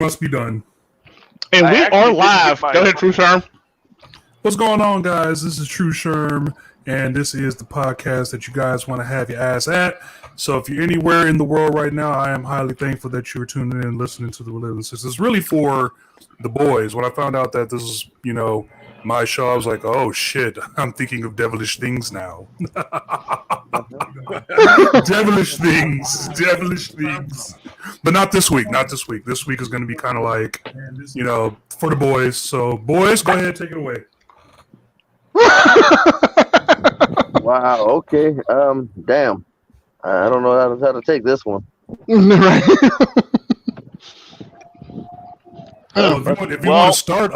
must be done. And we are live. Go ahead, Tru Sherm. What's going on, guys? This is Tru Sherm, and this is the podcast that you guys want to have your ass at. So if you're anywhere in the world right now, I am highly thankful that you're tuning in and listening to the Relentless. It's really for the boys. When I found out that this is, my show, I was like, oh shit, I'm thinking of devilish things now. devilish things. But not this week, This week is going to be kind of like, for the boys. So boys, go ahead, take it away. Wow, okay. Damn. I don't know how to take this one. Right. If you want to start,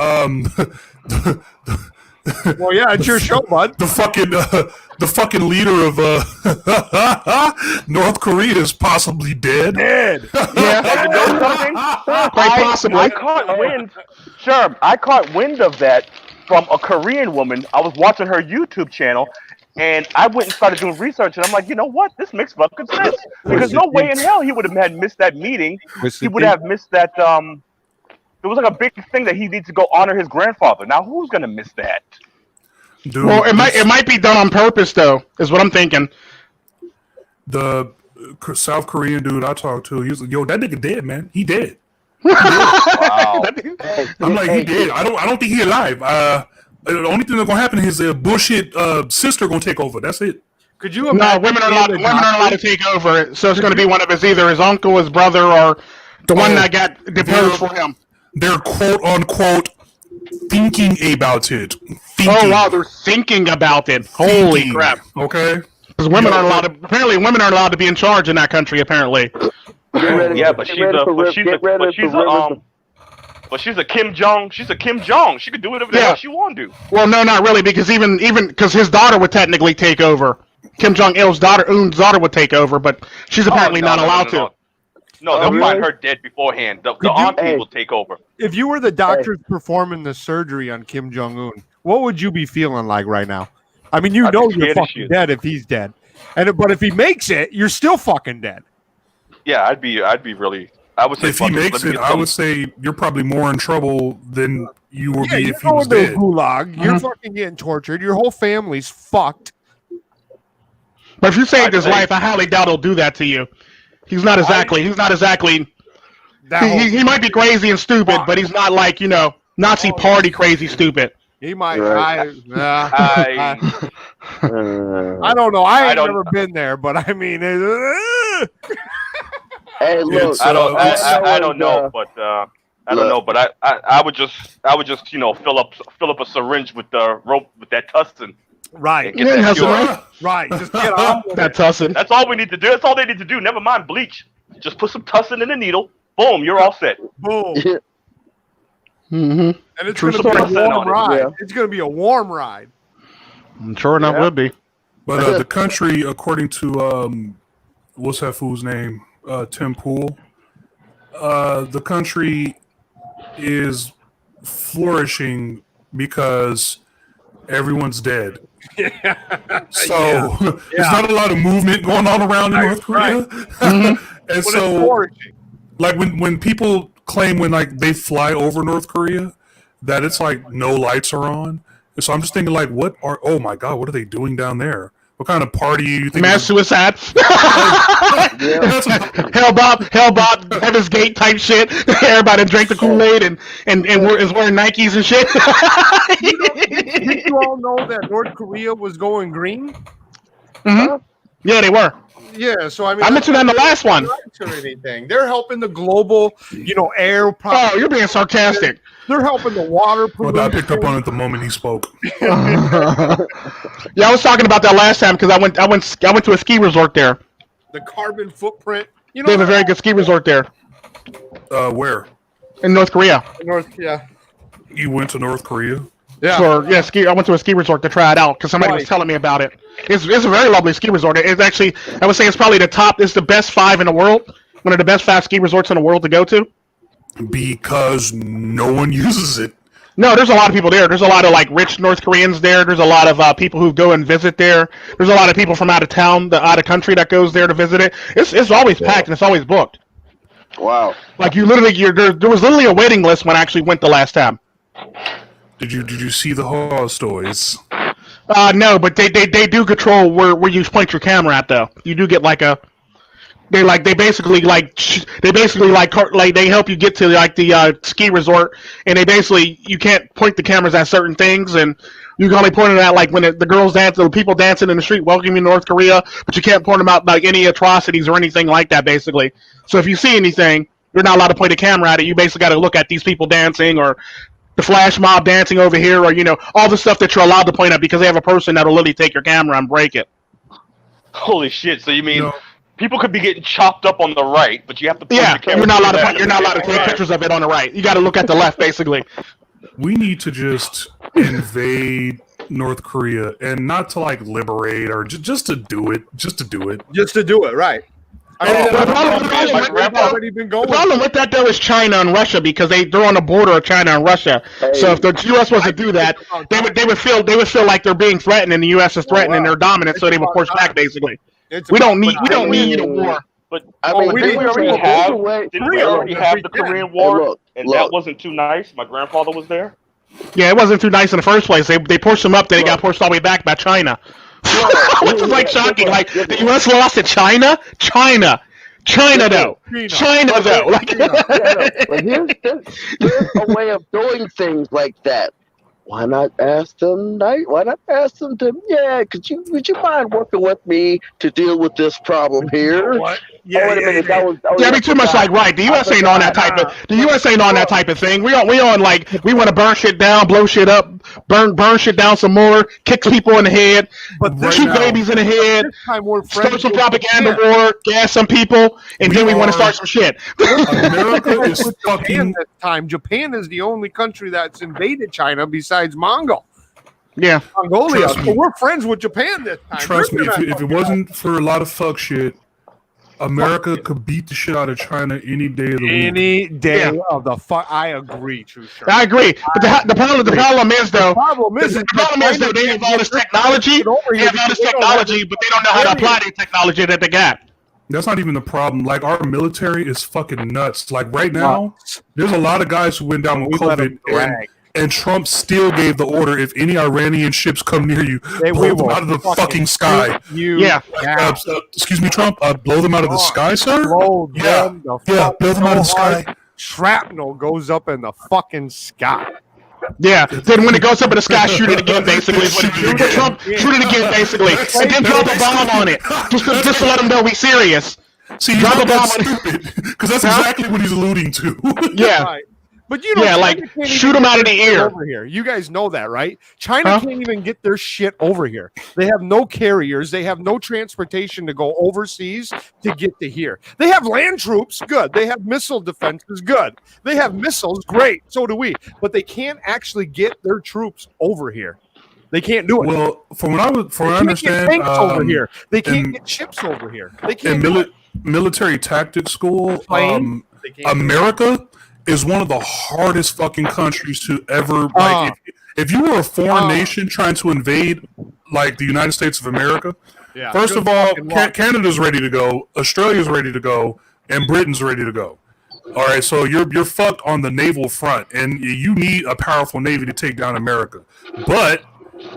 well, yeah, it's your show, bud. The fucking leader of North Korea is possibly dead. Dead. Yeah. You know something? Quite possibly. I caught wind. Sure, I caught wind of that from a Korean woman. I was watching her YouTube channel, and I went and started doing research, and I'm like, you know what? This makes fucking sense. Because no way in hell he would have had missed that meeting. He would have missed that. There was like a big thing that he needs to go honor his grandfather. Now, who's gonna miss that? Dude, Well, it might be done on purpose, though, is what I'm thinking. The South Korean dude I talked to, he was like, "Yo, that nigga dead, man. He dead." Wow. I'm like, he dead. I don't think he alive. The only thing that's gonna happen is a bullshit sister gonna take over. That's it. Could you No, imagine? women are allowed to take over. So it's going to be one of either his uncle, his brother, or the one that got deposed for him. They're quote unquote thinking about it. Oh wow, they're thinking about it. Holy crap! Okay. Because women aren't allowed to. Apparently, women aren't allowed to be in charge in that country. Apparently. Yeah, but she's a Kim Jong. She's a Kim Jong. She could do whatever the hell she want to do. Well, no, not really, because even because his daughter would technically take over. Kim Jong Il's daughter would take over, but she's apparently not allowed to. No, they'll find her dead beforehand. The auntie will take over. If you were the doctors performing the surgery on Kim Jong Un, what would you be feeling like right now? I mean, I'd you're be scared as fucking shit. dead if he's dead, but if he makes it, you're still fucking dead. Yeah, I'd be really. I would say If he makes it, I would say you're probably more in trouble than you would be if he was going to dead. a gulag. You're fucking getting tortured. Your whole family's fucked. But if you saved his life, I highly doubt he'll do that to you. He's not exactly. He might be crazy and stupid, but he's not like Nazi party crazy stupid. He might. Right. I don't know. I ain't never been there, but I mean. Hey, look. I don't know, but I would just fill up a syringe with the rope with that tussin. Right. Get that cure. Right. Just get on with That it. tussin. That's all we need to do. That's all they need to do. Never mind bleach. Just put some tussin in the needle. Boom, you're all set. Boom. Mm-hmm. And it's True going to be a story. warm ride. Yeah. It's going to be a warm ride. I'm sure enough would be. But the country, according to what's that fool's name? Tim Pool. The country is flourishing because everyone's dead. So there's not a lot of movement going on around in North Korea. And But so, it's flourishing. like when people claim when like they fly over North Korea that it's like no lights are on. So I'm just thinking like, oh my God, what are they doing down there? What kind of party you think? Mass suicide. Hellbop, Heaven's Gate type shit. Everybody drank the Kool-Aid and is wearing Nikes and shit. Did you all know that North Korea was going green? Mm-hmm. Yeah, they were. Yeah, so I mean, I mentioned that in the last one. Or anything. They're helping the global, air. Oh, you're being sarcastic. They're helping the water. Well, I picked up on it the moment he spoke. Yeah, I was talking about that last time because I went to a ski resort there. The carbon footprint. They have a very good ski resort there Where? in North Korea. Yeah. You went to North Korea? Yeah. Ski. I went to a ski resort to try it out because somebody was telling me about it. It's a very lovely ski resort. It's actually, I would say, it's probably the top. It's the best 5 in the world. One of the best 5 ski resorts in the world to go to. Because no one uses it. No, there's a lot of people there. There's a lot of like rich North Koreans there. There's a lot of people who go and visit there. There's a lot of people from out of town, out of country that goes there to visit it. It's always packed and it's always booked. Wow. Like there was literally a waiting list when I actually went the last time. Did you see the horror stories? No, but they do control where you point your camera at though. You do get like a they basically they help you get to like the ski resort, and you can't point the cameras at certain things, and you can only point it at like when the girls dance, the people dancing in the street, welcoming you to North Korea, but you can't point them out like any atrocities or anything like that basically. So if you see anything, you're not allowed to point a camera at it. You basically got to look at these people dancing or the flash mob dancing over here, or all the stuff that you're allowed to point at because they have a person that'll literally take your camera and break it. Holy shit! So you mean people could be getting chopped up on the right, but you have to point the camera. You're not allowed to take pictures of it on the right. You got to look at the left, basically. We need to just invade North Korea, and not to like liberate or just to do it. Just to do it. Just to do it, right? The problem with that though is China and Russia, because they're on the border of China and Russia. Hey. So if the U.S. was to do that, they would feel like they're being threatened, and the U.S. is threatening their dominance, so they would push back. Basically, we don't need a war. But I mean, didn't we already have the Korean War, and that wasn't too nice? My grandfather was there. Yeah, it wasn't too nice in the first place. They pushed them up, then they got pushed all the way back by China. Which is like shocking. Like the U.S. lost to China. China though. Like, but here's a way of doing things like that. Why not ask them? Why not ask them to? Yeah, would you mind working with me to deal with this problem here? What? Yeah, wait a minute. That was too much like right. The U.S. ain't on that type of. The U.S. ain't on that type of thing. We on like we want to burn shit down, blow shit up, burn shit down some more, kick people in the head, shoot babies in the head, start some propaganda war, gas some people, and then we want to start some shit. America is fucking. This time, Japan is the only country that's invaded China besides Mongolia. So we're friends with Japan this time. Trust me, if it wasn't for a lot of fuck shit, America could beat the shit out of China any day of the week. Any day of the fuck. I agree, Tru Sherm. I agree. But the problem is they have all this technology. They have all this technology, but they don't know how to apply the technology that they got. That's not even the problem. Like, our military is fucking nuts. Like, right now, there's a lot of guys who went down with COVID, and Trump still gave the order, if any Iranian ships come near you, blow them out of the fucking sky. Excuse me, Trump, blow them out of the sky, sir? Blow them out of the sky. Shrapnel goes up in the fucking sky. Yeah, then when it goes up in the sky, shoot it again, basically. Shoot it again, basically. And then drop a bomb on it. Just to let them know we're serious. See, drop a bomb on it. Because that's exactly what he's alluding to. Yeah. Right. But shoot them out of the air. Over here. You guys know that, right? China can't even get their shit over here. They have no carriers. They have no transportation to go overseas to get to here. They have land troops, good. They have missile defenses, good. They have missiles, great. So do we. But they can't actually get their troops over here. They can't do it. Well, from what I understand, get tanks over here. They can't get ships over here. They can't. In military tactics school, America is one of the hardest fucking countries to ever like. If you were a foreign nation trying to invade like the United States of America, first of all, Canada's ready to go, Australia's ready to go, and Britain's ready to go. All right, so you're fucked on the naval front, and you need a powerful navy to take down America. But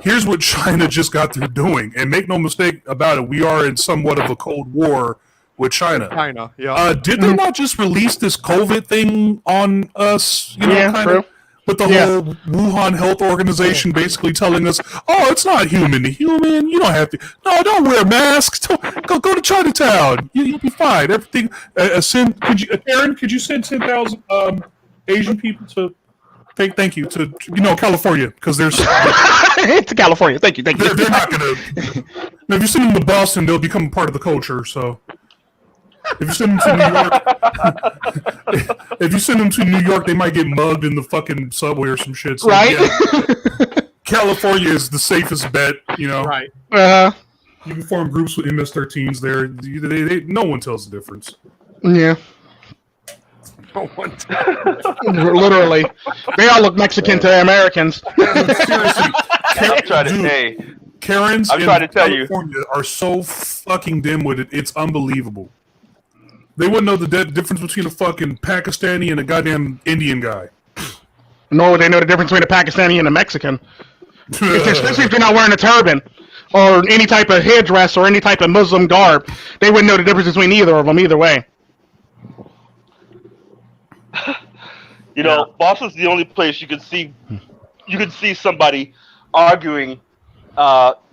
here's what China just got through doing, and make no mistake about it, we are in somewhat of a Cold War with China. Did they not just release this COVID thing on us? True. But the whole Wuhan Health Organization basically telling us, "Oh, it's not human to human. You don't have to. No, don't wear masks. Go to Chinatown. You'll be fine. Everything." Aaron, could you send 10,000 Asian people to? Thank you to California, because there's to California. Thank you. They're not gonna. Now, if you send them to Boston, they'll become part of the culture. So. If you send them to New York, they might get mugged in the fucking subway or some shit. So, right? California is the safest bet, Right. You can form groups with MS-13s there. No one tells the difference. Yeah. No one. Literally, they all look Mexican to Americans. Seriously, Karens in California are so fucking dim with it. It's unbelievable. They wouldn't know the difference between a fucking Pakistani and a goddamn Indian guy. Nor would they know the difference between a Pakistani and a Mexican. Especially if they're not wearing a turban or any type of headdress or any type of Muslim garb. They wouldn't know the difference between either of them either way. You know, Boston's the only place you could see somebody arguing.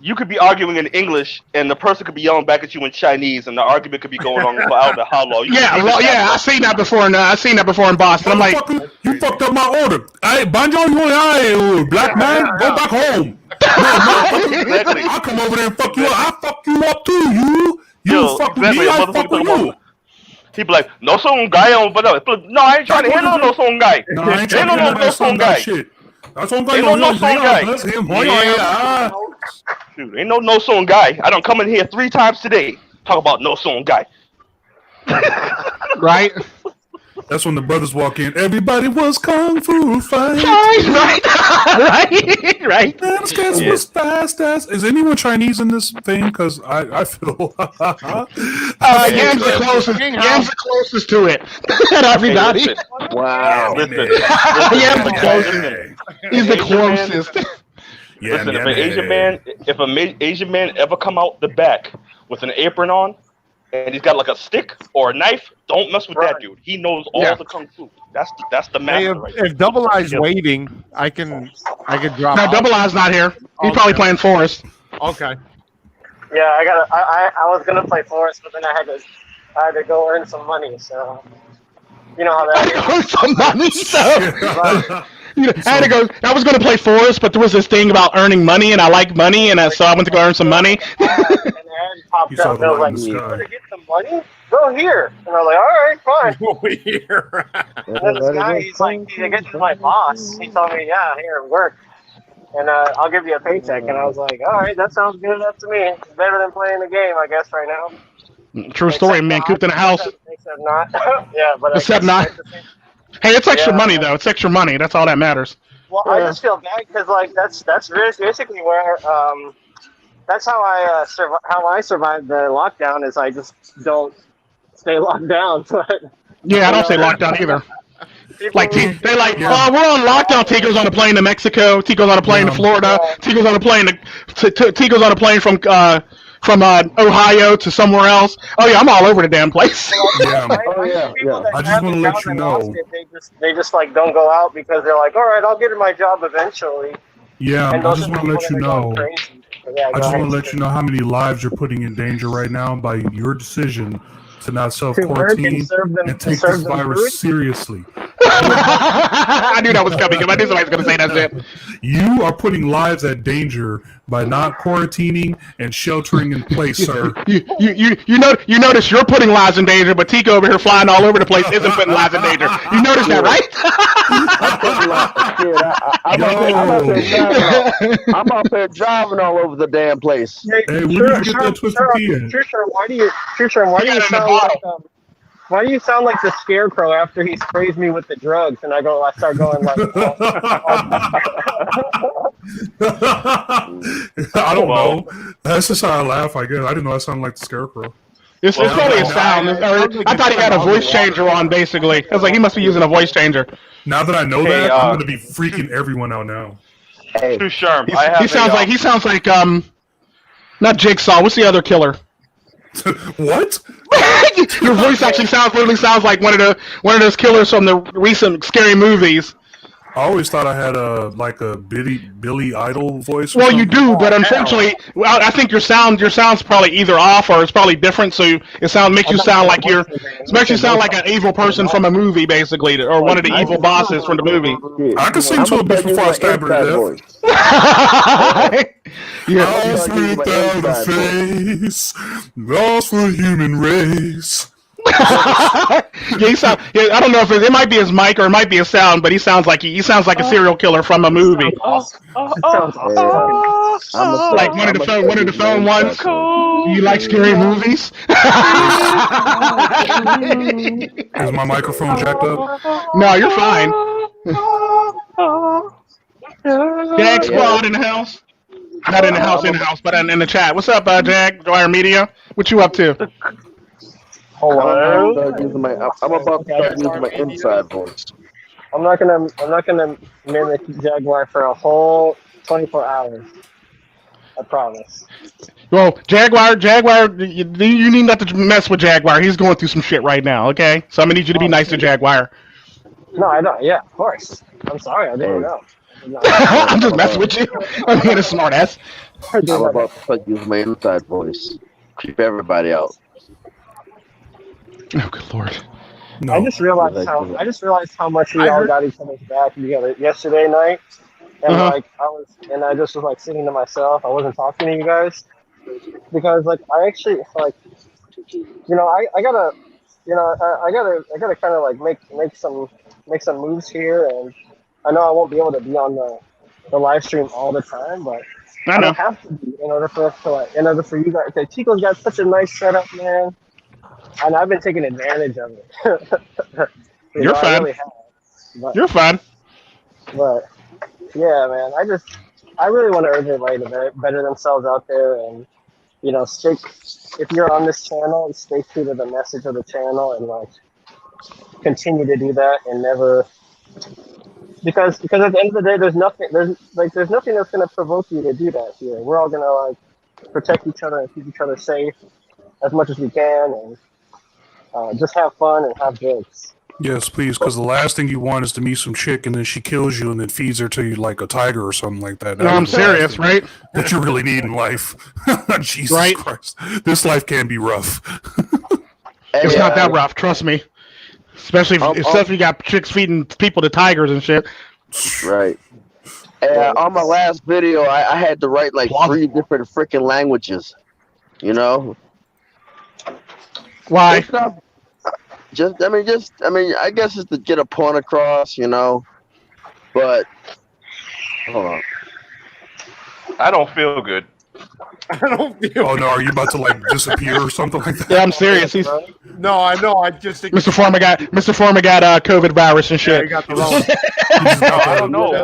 You could be arguing in English, and the person could be yelling back at you in Chinese, and the argument could be going on for I don't know how long. I've seen that before. I've seen that before in Boston. I'm like, you fucked up my order. Hey, Banjo, you black man, go back home. Exactly. I'll come over there and fuck you up. I'll fuck you up too. You fuck with exactly. me, I fuck with you. He'd be like, no song guy on, but no, I ain't trying to hear no song guy. No, I ain't trying to hear no song guy. Shit. That's song guy. Ain't no song guy. That's him. Dude, ain't no song guy. I don't come in here 3 times today. Talk about no song guy. right? That's when the brothers walk in. Everybody was kung fu fighting. Right. This guy was fast as. Is anyone Chinese in this thing? Because I feel. Yam's the closest. Yam's the closest to it. Everybody. Hey, Wow. listen. Yam's the closest. He's the closest. Listen, if an Asian man ever come out the back with an apron on, and he's got like a stick or a knife, don't mess with that dude. He knows all the kung fu. That's the master. If Double I's waiting, I can drop. No, Double I's not here. He's probably playing Forest. Okay. Yeah, I was gonna play Forest, but then I had to go earn some money. So you know how that is. Earn some money. I had to go. I was going to play Forest, but there was this thing about earning money, and I like money, and so I went to go earn some money. And Ed popped up, and I was like, "You want to get some money? Go here." And I was like, "All right, fine." Go here. And then this guy, he's like, "I guess he's my boss." He told me, "Yeah, here, work, and I'll give you a paycheck." And I was like, "All right, that sounds good enough to me. It's better than playing the game, I guess, right now." True story, man. Cooped in a house. Except not. Yeah, but except not. Hey, it's extra money though. It's extra money. That's all that matters. Well, I just feel bad because like that's basically where that's how I survived the lockdown is I just don't stay locked down. But yeah, I don't stay locked down either. Like they're like, oh, we're on lockdown. Tico's on a plane to Mexico. Tico's on a plane to Florida. Tico's on a plane Tico's on a plane from Ohio to somewhere else. Oh yeah, I'm all over the damn place. Yeah. I just want to let you know. They just like don't go out because they're like, all right, I'll get my job eventually. Yeah, I just want to let you know. Yeah, I just want to let you know how many lives you're putting in danger right now by your decision to not self-quarantine and take this virus seriously. I knew that was coming because I knew somebody was going to say that shit. You are putting lives at danger by not quarantining and sheltering in place, sir. You notice you're putting lives in danger, but Tico over here flying all over the place isn't putting lives in danger. You notice that, right? I'm out there driving all over the damn place. Hey, where did you get that twisted tea at? Tru Sherm, why do you sound like the Scarecrow after he sprays me with the drugs and I start going like I don't know. That's just how I laugh, I guess. I didn't know I sounded like the Scarecrow. It's probably a sound. I thought he had a voice changer on, basically. I was like, he must be using a voice changer. Now that I know that, I'm going to be freaking everyone out now. Tru Sherm. He sounds like not Jigsaw. What's the other killer? What? Your voice actually literally sounds like one of those killers from the recent scary movies. I always thought I had a Billy Idol voice. Well, you do, but unfortunately, I think your sound's probably either off or it's probably different. So makes you sound like an evil person from a movie, basically, or one of the evil bosses from the movie. I can sing to a bitch before I stab her to death. All's without a face, all's for the human race. I don't know if it might be his mic or it might be a sound, but he sounds like a serial killer from a movie. Like one of the phone ones. Do you like scary movies? Is my microphone jacked up? No, you're fine. Jag Squad in the house. Not in the house, but in the chat. What's up, Jag? Dwyer Media? What you up to? I'm Hello. about to start using my inside voice. I'm not gonna mimic Jaguar for a whole 24 hours. I promise. Well, Jaguar, you need not to mess with Jaguar. He's going through some shit right now. Okay, so I'm gonna need you to be nice to Jaguar. No, I don't. Yeah, of course. I'm sorry. I didn't know. I'm just messing with you. I'm being a smartass. I'm about to start using my inside voice. Keep everybody out. Oh, good lord. No. I just realized how much we all got each other's back together yesterday night, and I just was like sitting to myself. I wasn't talking to you guys because like I actually like, I gotta kind of like make some moves here, and I know I won't be able to be on the live stream all the time, but I don't have to be in order for you guys. Okay, Chico's got such a nice setup, man. And I've been taking advantage of it. You're fine. I really have. You're fine. But yeah, man, I really want to urge everybody to better themselves out there, and if you're on this channel, stay true to the message of the channel, and like continue to do that, and never because at the end of the day, there's nothing that's gonna provoke you to do that here. We're all gonna like protect each other and keep each other safe as much as we can, and just have fun and have jokes. Yes, please, because the last thing you want is to meet some chick and then she kills you and then feeds her to you like a tiger or something like that. No, I'm serious, right? That you really need in life. Jesus Christ. This life can be rough. It's not that rough, trust me. Especially if you got chicks feeding people to tigers and shit. Right. On my last video, I had to write like 3 different freaking languages. Why? It's not, I guess it's to get a point across, But hold on. I don't feel good. Oh no, are you about to like disappear or something like that? Yeah, I'm serious. No, I know. I just think Mr. Forma got COVID virus and shit. Yeah, he got the wrong. I don't know.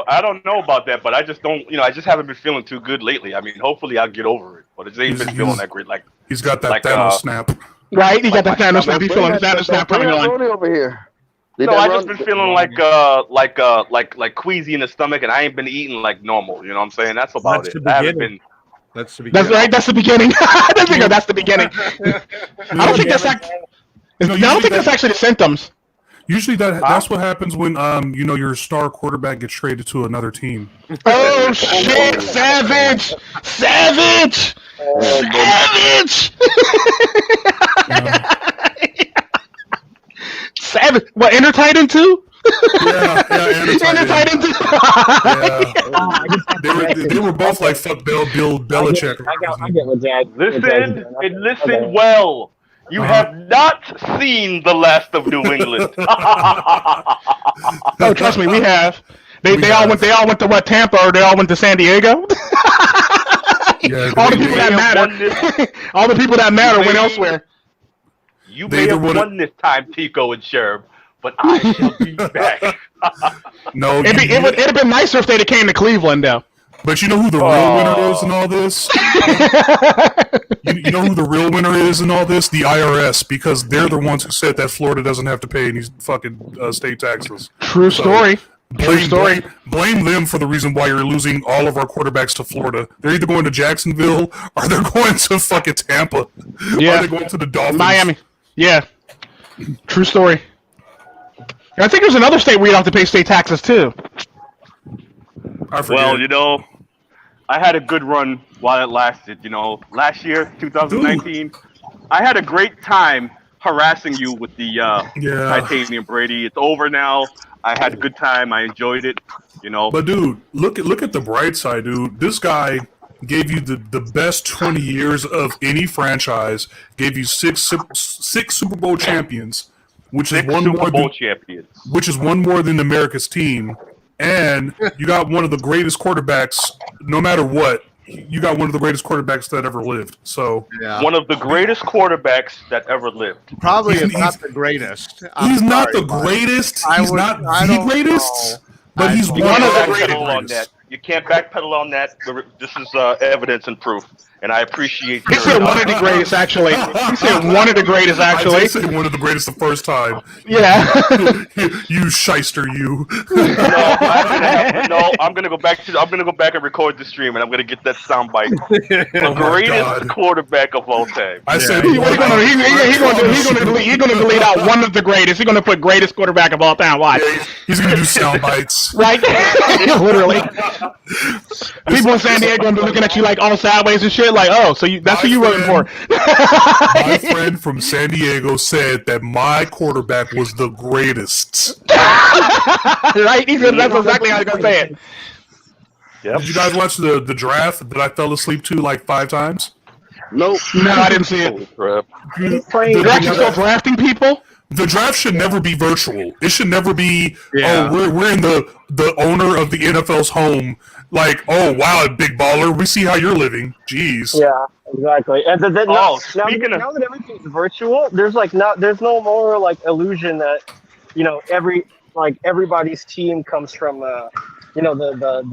I don't know about that, but I just don't. I just haven't been feeling too good lately. I mean, hopefully I'll get over it, but it ain't been feeling that great. Like he's got that Thanos snap. Right, he got that Thanos snap. He's feeling Thanos snap coming on. Over here. No, I just been feeling like queasy in the stomach, and I ain't been eating like normal. You know what I'm saying? That's about it. I haven't been. That's the beginning. That's right. That's the beginning. That's the beginning. I don't think that's actually the symptoms. Usually that's what happens when your star quarterback gets traded to another team. Oh shit! Savage! Savage! Savage! What? Enter Titan 2? Yeah, Enter Titan 2. They were both like fuck Bill Belichick. I get what Jack. Listen well. You have not seen the last of New England. Oh, trust me, we have. They all went to what, Tampa, or they all went to San Diego? Yeah, all the people that matter. All the people that matter went elsewhere. You may have won this time, Tico and Sherm, but I shall be back. No, it'd have been nicer if they'd have came to Cleveland, though. But you know who the real winner is in all this? You know who the real winner is in all this? The IRS, because they're the ones who said that Florida doesn't have to pay any fucking state taxes. True story. Blame them for the reason why you're losing all of our quarterbacks to Florida. They're either going to Jacksonville or they're going to fucking Tampa. Yeah. Or they're going to the Dolphins. Miami. Yeah. True story. I think there's another state where you don't have to pay state taxes, too. Well, I had a good run while it lasted. Last year, 2019, I had a great time harassing you with the Titanium Brady. It's over now. I had a good time. I enjoyed it. But dude, look at the bright side, dude. This guy gave you the best 20 years of any franchise. Gave you six Super Bowl champions, which is one more than America's team. And you got one of the greatest quarterbacks, no matter what. You got one of the greatest quarterbacks that ever lived. So one of the greatest quarterbacks that ever lived. Probably not the greatest. He's not the greatest. He's not the greatest. But he's one of the greatest. You can't backpedal on that. This is evidence and proof. and I appreciate. He said one of the greatest, actually. He said one of the greatest, I actually. did say one of the greatest the first time. Yeah. You shyster, you. I'm gonna go back and record the stream, and I'm gonna get that soundbite. The greatest quarterback of all time. I said He's gonna delete out one of the greatest. He's gonna put greatest quarterback of all time. Watch. he's gonna do sound bites. Right? Literally. People in San Diego gonna be looking at you like all sideways and shit. Like, oh, so that's who you voting for? My friend from San Diego said that my quarterback was the greatest. Right? He said that's exactly how he's gonna say it. Yep. Did you guys watch the draft that I fell asleep to like 5 times? Nope. No, I didn't see it. Holy crap. They're actually still drafting people? The draft should never be virtual. It should never be. Yeah. Oh, we're in the owner of the NFL's home. Like, oh wow, big baller. We see how you're living. Jeez. Yeah, exactly. And now that everything's virtual, there's no more like illusion that everybody's team comes from the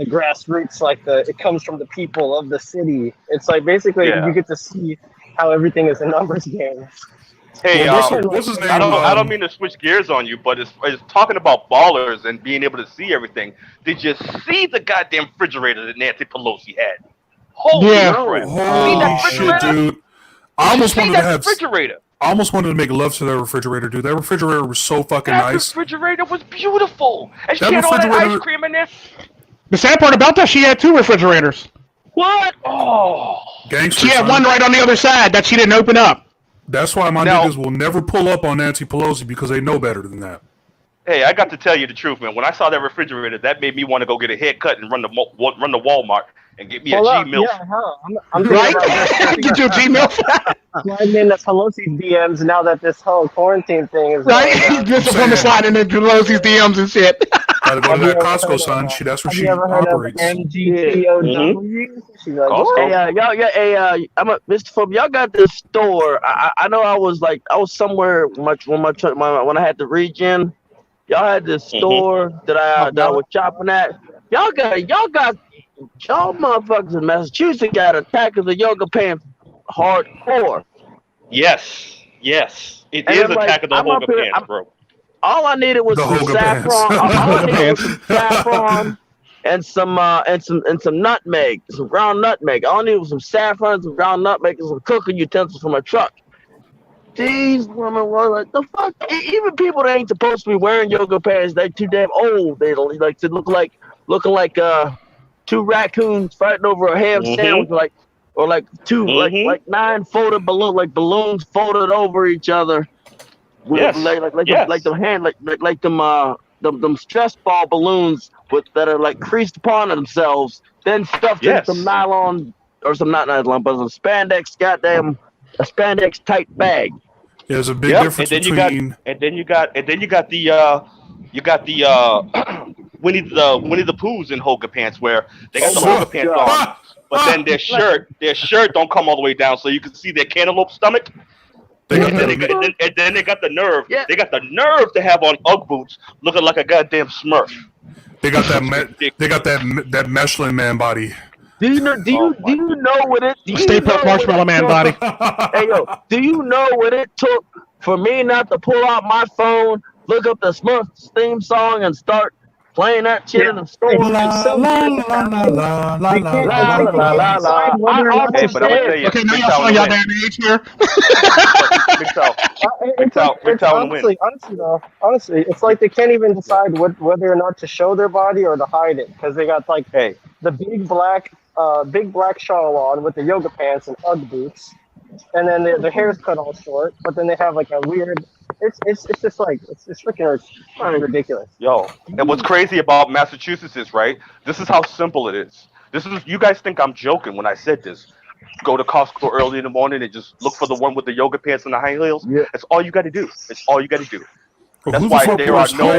grassroots, it comes from the people of the city. It's like basically you get to see how everything is a numbers game. Hey, what's his name? I don't mean to switch gears on you, but it's talking about ballers and being able to see everything. Did you see the goddamn refrigerator that Nancy Pelosi had? Holy crap! Holy shit, dude! I almost wanted to have refrigerator. I almost wanted to make love to that refrigerator, dude. That refrigerator was so fucking nice. That refrigerator was beautiful, and she That had all that refrigerator- ice cream in there. The sad part about that, she had 2 refrigerators. What? Oh, Gangster. She had son. one right on the other side that she didn't open up. That's why my Now- niggas will never pull up on Nancy Pelosi because they know better than that. hey, I got to tell you the truth, man. When I saw that refrigerator, that made me want to go get a haircut and run to Walmart and get me a G-Milk. Yeah, I'm Right? Get you a Gmail. sliding in the Pelosi DMs now that this whole quarantine thing is Right? Just a woman sliding into Pelosi's DMs and shit. Gotta go to that Costco, son. That's where Have she you ever heard operates. of MGTOW? She's like, Costco? Mr. Forma, y'all got this store. I know I was somewhere when I had the regen. Y'all had this store that I was shopping at. Y'all motherfuckers in Massachusetts got attacked as a yoga pants hardcore. Yes. It And is I'm like, Attack of the I'm Hoga up here, Pants, bro. All I needed was The some Hoga saffron. pants. All I needed was some saffron and some nutmeg, some ground nutmeg. All I needed was some saffron, some ground nutmeg, and some cooking utensils for my truck. These women were like, the fuck? Even people that ain't supposed to be wearing yoga pants, they too damn old. They don't like to looking like 2 raccoons fighting over a ham sandwich, or two like 9 folded balloons folded over each other. Yes. Like them stress ball balloons that are like creased upon themselves, then stuffed in some nylon or some not nylon, but some spandex, a spandex tight bag. There's a big difference between. And then you got the Winnie the Poohs in Hoga pants where they got the Hoga pants on, but then their shirt don't come all the way down, so you can see their cantaloupe stomach. And then they got the nerve. Yeah. They got the nerve to have on UGG boots, looking like a goddamn Smurf. They got that Michelin Man body. Do you know what it? Stay put Marshmallow Man body. Hey yo, do you know what it took for me not to pull out my phone, look up the Smurfs theme song, and start playing that shit in the store? Hey, but I'm gonna tell you, Okay, now y'all showing y'all damn age here. Honestly, it's like they can't even decide whether or not to show their body or to hide it because they got the big black shawl on with the yoga pants and UGG boots, and then their hair's cut all short. But then they have like a weird. It's just like it's freaking ridiculous. Yo, and what's crazy about Massachusetts is this is how simple it is. You guys think I'm joking when I said this. Go to Costco early in the morning and just look for the one with the yoga pants and the high heels. Yeah. That's all you got to do. That's why there are no.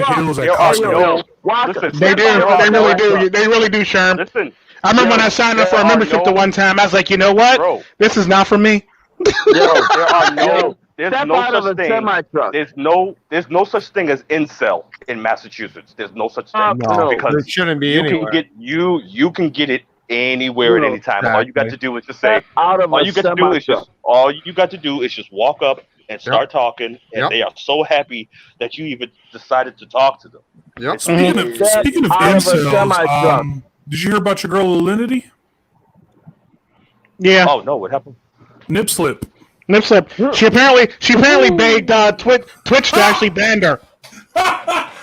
They really do. They really do, Sherm. Listen. I remember when I signed up for a membership the one time. I was like, you know what? Bro, this is not for me. There's no such thing as incel in Massachusetts. There's no such thing. No, because it shouldn't be anywhere. You can get it anywhere at any time. All you got to do is just say. That's out of All a you got to do is semi-truck. just walk up and start talking, and they are so happy that you even decided to talk to them. Yep. Speaking of out of a incels, semi-truck. did you hear about your girl Alinity? Yeah. Oh no, what happened? Nip slip. Nip slip. She apparently begged Twitch to actually ban her.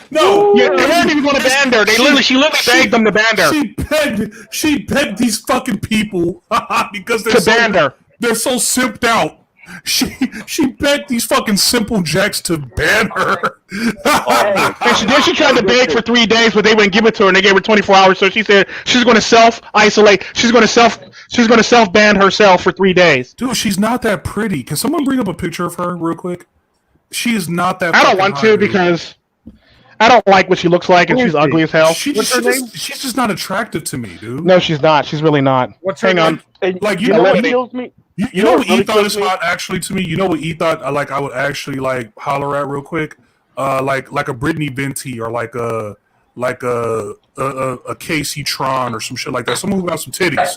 No, Yeah, they weren't even going to ban her. She literally begged them to ban her. She begged these fucking people because ban her. They're so simped out. She begged these fucking simple jacks to ban her. Then she tried to beg for 3 days, but they wouldn't give it to her, and they gave her 24 hours. So she said she's going to self-isolate. She's going to self-ban herself for 3 days. Dude, she's not that pretty. Can someone bring up a picture of her real quick? She is not that. I don't want to because I don't like what she looks like, and she's ugly as hell. She's just not attractive to me, dude. No, she's not. She's really not. Hang on. Like You know what kills me? You know what E thought is hot actually to me? You know what E thought I would actually like holler at real quick? Like a Britney Venti or like a Casey Tron or some shit like that. Someone who got some titties.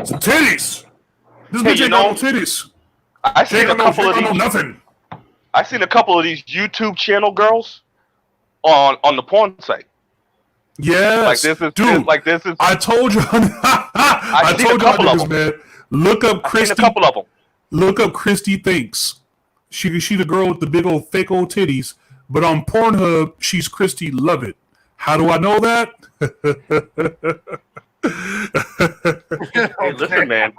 Some titties! This bitch ain't got no titties. I seen a couple of these. Nothing. I seen a couple of these YouTube channel girls on the porn site. Yes. This is. I told you. I told you about this, man. Look up Christy. I've seen a couple of them. Look up Christy Thinks. She the girl with the big old fake old titties, but on Pornhub she's Christy Love It. How do I know that? Hey, listen, man.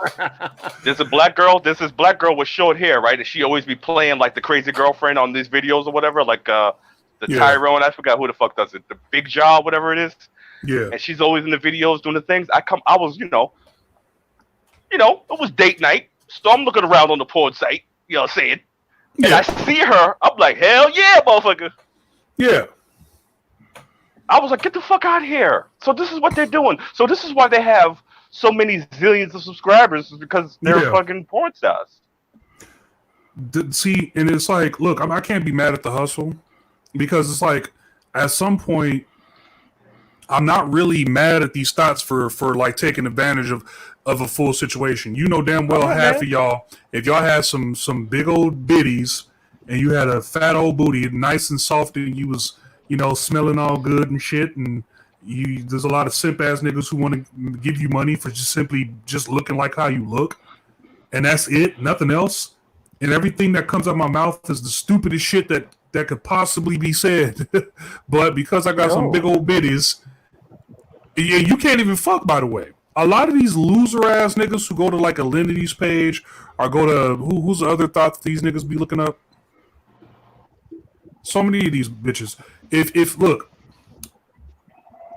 There's a black girl. This is black girl with short hair, right? And she always be playing like the crazy girlfriend on these videos or whatever, like Tyrone. I forgot who the fuck does it. The Big Jaw, whatever it is. Yeah. And she's always in the videos doing the things. I was, it was date night, so I'm looking around on the porn site. You know what I'm saying? And I see her. I'm like, hell yeah, motherfucker. Yeah. I was like, get the fuck out of here. So this is what they're doing. So this is why they have so many zillions of subscribers, is because they're fucking porn stars. See, and it's like, look, I can't be mad at the hustle because it's like, at some point, I'm not really mad at these thoughts for like taking advantage of a full situation. You know damn well half of y'all, if y'all had some big old bitties and you had a fat old booty, nice and soft, and you was, smelling all good and shit, and there's a lot of simp ass niggas who want to give you money for just looking like how you look, and that's it, nothing else, and everything that comes out of my mouth is the stupidest shit that could possibly be said. But because I got some big old bitties, yeah, you can't even fuck, by the way. A lot of these loser ass niggas who go to like a Linity's page or go to who's the other thought these niggas be looking up? So many of these bitches. If look,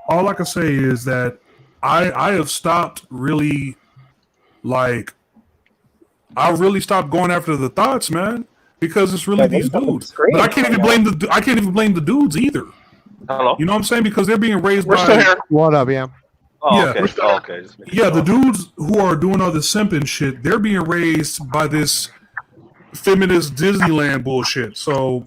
all I can say is that I have stopped really I really stopped going after the thoughts, man, because it's really these dudes. But I can't even blame the dudes either. Hello? You know what I'm saying? Because they're being raised We're by still here. What up, yeah? Oh, Yeah. okay. Oh, okay. Yeah, the dudes who are doing all this simping shit, they're being raised by this feminist Disneyland bullshit. So,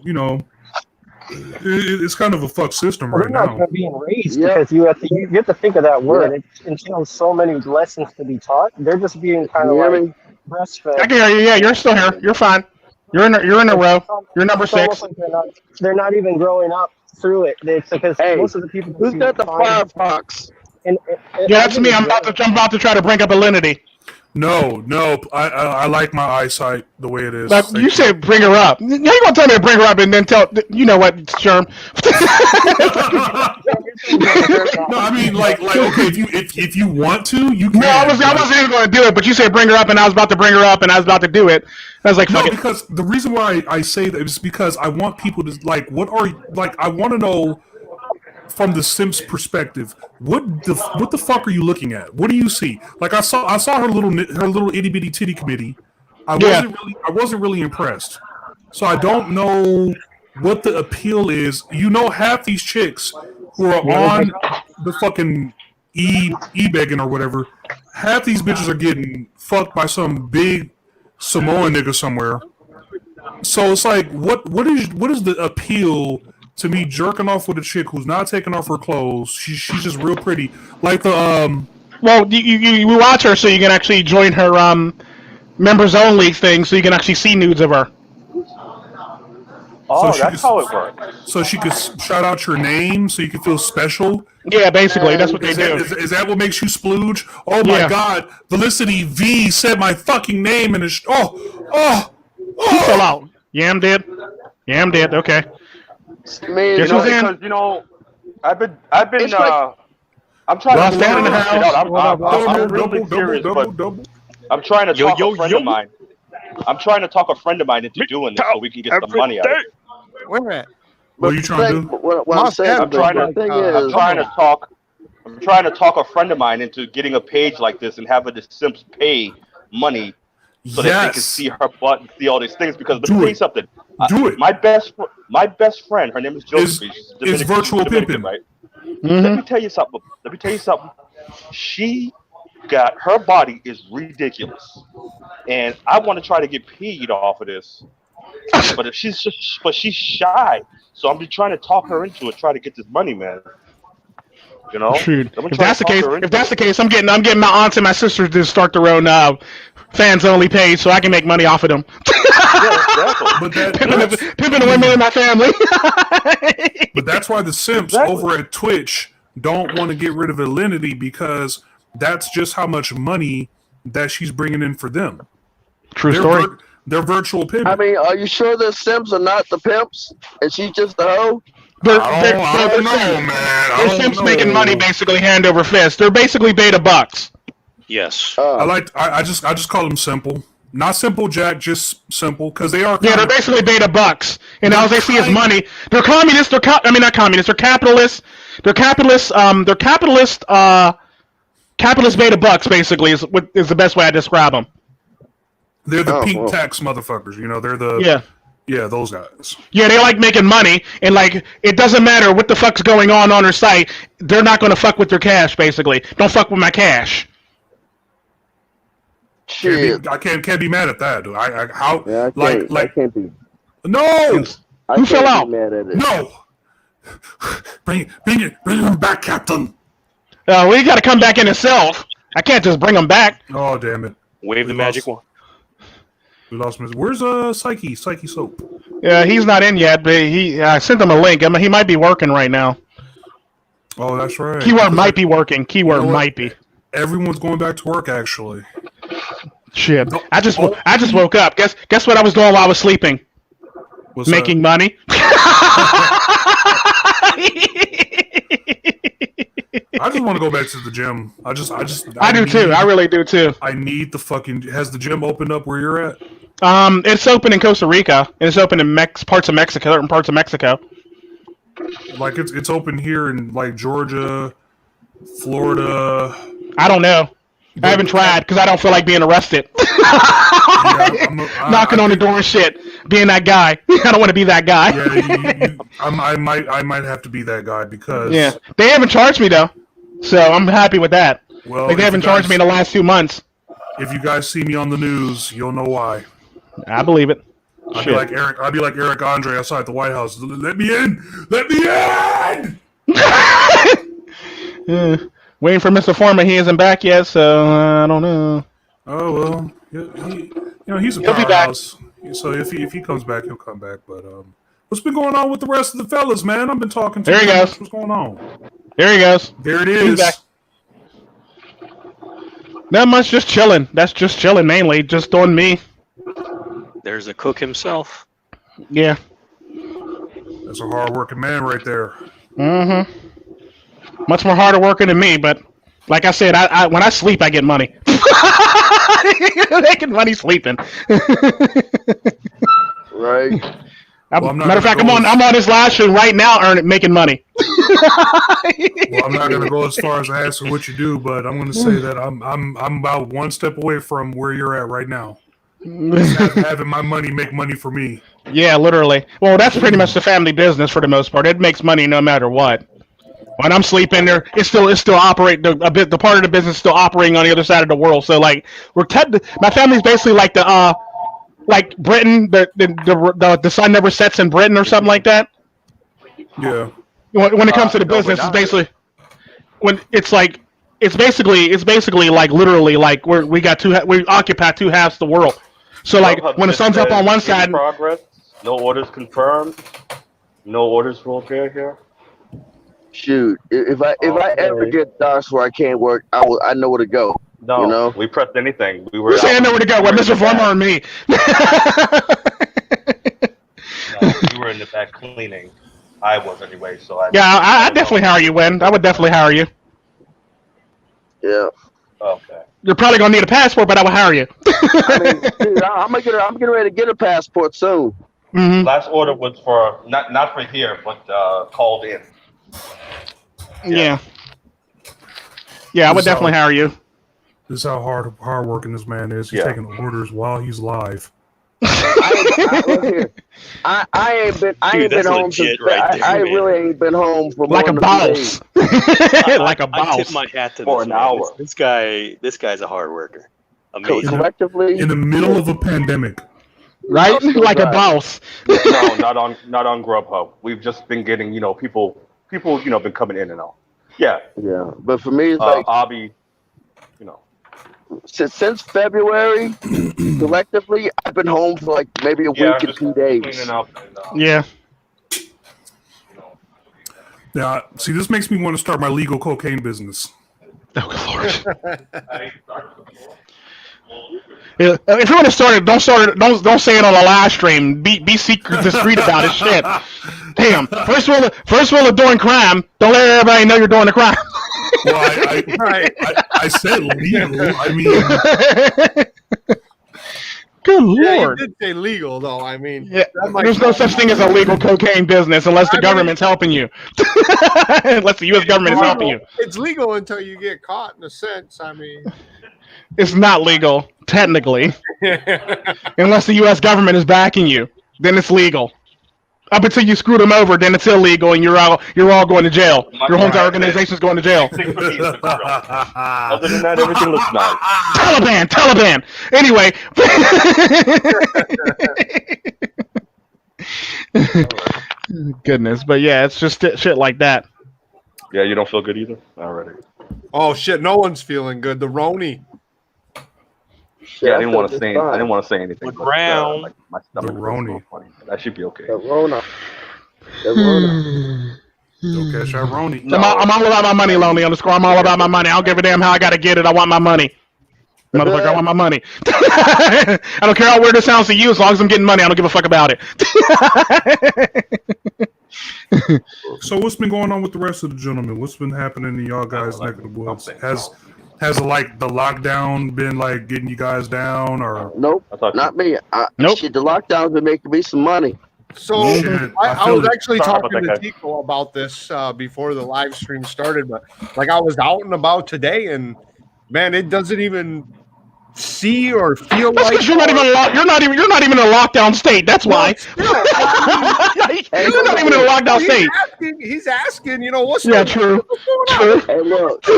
it's kind of a fucked system right They're now. not being raised because you have to think of that word. It entails so many lessons to be taught. They're just being kind of like breastfed. I can hear you. Yeah, you're still here. You're fine. You're in a row. You're number It's 6. almost like they're not even growing up through it. It's because most of the people. Who's got the Firefox? And Yeah, that's me. I'm about to try to bring up Alinity. No, I like my eyesight the way it is. Like, you said bring her up. Now you gonna tell me to bring her up and then tell you know what, Sherm? No, I mean like okay, if you want to, you can. No, I wasn't even going to do it, but you said bring her up, and I was about to bring her up, and I was about to do it. I was like, fuck it. Because the reason why I say that is because I want people to I want to know from the Simps perspective, what the fuck are you looking at? What do you see? Like I saw her little itty bitty titty committee. I wasn't really impressed. So I don't know what the appeal is. Half these chicks who are on the fucking e-begging or whatever, half these bitches are getting fucked by some big Samoan nigga somewhere. So it's like, what is the appeal to me jerking off with a chick who's not taking off her clothes? She's just real pretty, like the Well, you watch her so you can actually join her members only thing, so you can actually see nudes of her. Oh, she that's could- how it works. So she could shout out your name so you can feel special. Yeah, basically, that's what they Is do. is that what makes you splooge? Oh my Yeah. God! Felicity V said my fucking name and it's Who fell out? Yeah, I'm dead. Yeah, I'm dead. Okay. Man, Guess who's in? Because I've been It's like- I'm trying Well, to stand in the figure it house. out. I'm really serious, but I'm trying to talk a friend of mine. I'm trying to talk a friend of mine into doing this so we can get some money out of it. Where at? What are you trying to do? What I'm saying, I'm the thing I'm is, trying to talk a friend of mine into getting a page like this and having the simps pay money so that they can Yes. see her butt and see all these things. Because let Do me tell it. you something. Do it. My best friend, her name is Josephine. She's Dominican, virtual Dominican, pimping. right? Mm-hmm. Let me tell you something. She got her body is ridiculous, and I want to try to get paid off of this. But she's shy, so I'm just trying to talk her into it, try to get this money, man. You know, Shoot. I'm gonna If try that's to the talk case, her into if that's it. the case, I'm getting my aunts and my sisters to start their own fans only page so I can make money off of them. Yeah, exactly. But Pimping the women in my family. But that's why the simps Exactly. over at Twitch don't want to get rid of Alinity, because that's just how much money that she's bringing in for them. True They're story. they're virtual pimping. I mean, are you sure the Sims are not the pimps and she's just the hoe? They're I don't know, man. I They're don't simps know. making money basically hand over fist. They're basically beta bucks. Yes. I just call them simple. Not simple Jack, just simple, because they are. Yeah, they're basically beta bucks, and all they see is money. They're communists. Not communists. They're capitalists. They're capitalists. They're capitalist. Capitalist beta bucks, basically, is the best way I describe them. They're the pink well. tax motherfuckers. You know, they're the those guys. Yeah, they like making money, and like it doesn't matter what the fuck's going on their site. They're not going to fuck with their cash. Basically, don't fuck with my cash. Shit. I can't be mad at that. Dude. How Yeah, I can't be. no I Who can't fell be out? mad at it. no. Bring him back, Captain. We got to come back in itself. I can't just bring them back. Oh damn it! Wave the magic wand. We lost him. Where's Psychesoap? Yeah, he's not in yet, but I sent him a link. I mean, he might be working right now. Oh, that's right. Keyword might be working. Keyword might be. Everyone's going back to work. Actually, Shit. I just woke up. Guess what I was doing while I was sleeping? What's Making money. I just want to go back to the gym. I do too. I really do too. I need the fucking. Has the gym opened up where you're at? It's open in Costa Rica. And it's open in parts of Mexico. Certain parts of Mexico. Like it's open here in like Georgia, Florida. I don't know. I haven't tried because I don't feel like being arrested. Knocking on the door and shit. Being that guy. I don't want to be that guy. Yeah, I might have to be that guy because they haven't charged me though, so I'm happy with that. Well, like they haven't charged me in the last 2 months. If you guys see me on the news, you'll know why. I believe it. I'd be like Eric Andre outside the White House. Let me in! Let me in! Waiting for Mr. Forma. He isn't back yet, so I don't know. Oh well, he's a He'll be back. powerhouse. So if he comes back, he'll come back. But what's been going on with the rest of the fellas, man? I've been talking to There he them. goes. What's going on? There he goes. There it He's is. back. Not much, just chilling. That's just chilling mainly, just on me. There's the cook himself. Yeah. That's a hard-working man right there. Mm-hmm. Much more harder working than me, but like I said, I when I sleep, I get money. Making money sleeping. Right. Matter of fact, I'm on this live stream right now, making money. Well, I'm not going to go as far as asking what you do, but I'm going to say that I'm about one step away from where you're at right now. Having my money make money for me. Yeah, literally. Well, that's pretty much the family business for the most part. It makes money no matter what. When I'm sleeping there, it's still operating the part of the business still operating on the other side of the world. So like my family's basically like the like Britain, the sun never sets in Britain or something like that. Yeah. When it comes to the business, it's basically when it's like it's basically like literally like we occupy two halves of the world. So like Grubhub when the just sun's up on says one in side, progress, no orders confirmed, no orders for repair here. Shoot, if I ever Okay. get docs where I can't work, I know where to go. No, You know? we pressed anything. We were you're saying out- nowhere to go. Where we were in Mr. the Forma back. or me? No, we were in the back cleaning. I was anyway, so I. Yeah, I don't definitely know. hire you, Win. I would definitely hire you. Yeah. Okay. You're probably gonna need a passport, but I would hire you. I mean, dude, I'm getting ready to get a passport soon. hmm Last order was for not for here, but called in. Yeah. Yeah, I would definitely hire you. This is how hard working this man is. He's Yeah. taking orders while he's live. I ain't been Dude, that's home legit since right there, I man. really ain't been home for Like a more than 2 days. boss. Like a I tip boss. my hat to For this an man. hour. This guy's a hard worker. Amazing. Collectively, In the middle of a pandemic. Right? Like a boss. No, not on Grubhub. We've just been getting people been coming in and out. Yeah, yeah. But for me, it's like Abby, since February, collectively, I've been home for like maybe a yeah, week and just 2 days. cleaning up. And, Yeah. Now, see, this makes me want to start my legal cocaine business. Oh, Lord. Yeah, if you're gonna start it, don't say it on a live stream. Be secret, discreet about it. Shit. Damn. First rule of doing crime: don't let everybody know you're doing the crime. Well, I said legal. I mean, Good Yeah, you Lord. did say legal, though. I mean, Yeah, that might there's no such thing as a legal cocaine business unless the I mean- government's helping you. Unless the U.S. government is helping you. It's legal until you get caught, in a sense. I mean, It's not legal, technically. Unless the U.S. government is backing you. Then it's legal. Up until you screw them over, then it's illegal and you're all going to jail. Your whole entire organization's going to jail. other than that, everything looks nice. Taliban. Anyway. Goodness, but yeah, it's just shit like that. Yeah, you don't feel good either. Already. oh shit, no one's feeling good. The Roni. Yeah, I I didn't feel want to just say. fine. I didn't want to say anything. Look but, around. like, my stomach The feels Roni. so funny. That should be okay. The Rona. The Rona. okay, Sharoney. No. I'm all about my money, Lonely underscore. I'm all about my money. I don't give a damn how I gotta get it. I want my money. Motherfucker, I want my money. I don't care how weird it sounds to you, as long as I'm getting money, I don't give a fuck about it. So what's been going on with the rest of the gentlemen? What's been happening in y'all guys' neck of the woods? Has like the lockdown been like getting you guys down or? Nope, I thought not me. Nope. Shit, the lockdown's been making me some money. So Shit, I feel was it. actually Sorry about talking to that, guy. Tico about this before the live stream started, but like I was out and about today, and man, it doesn't even see or feel That's like because you're not even in a lockdown state. That's why. Still, I You're not even in a lockdown state. He's asking, what's Yeah, going true. on? Hey, look. So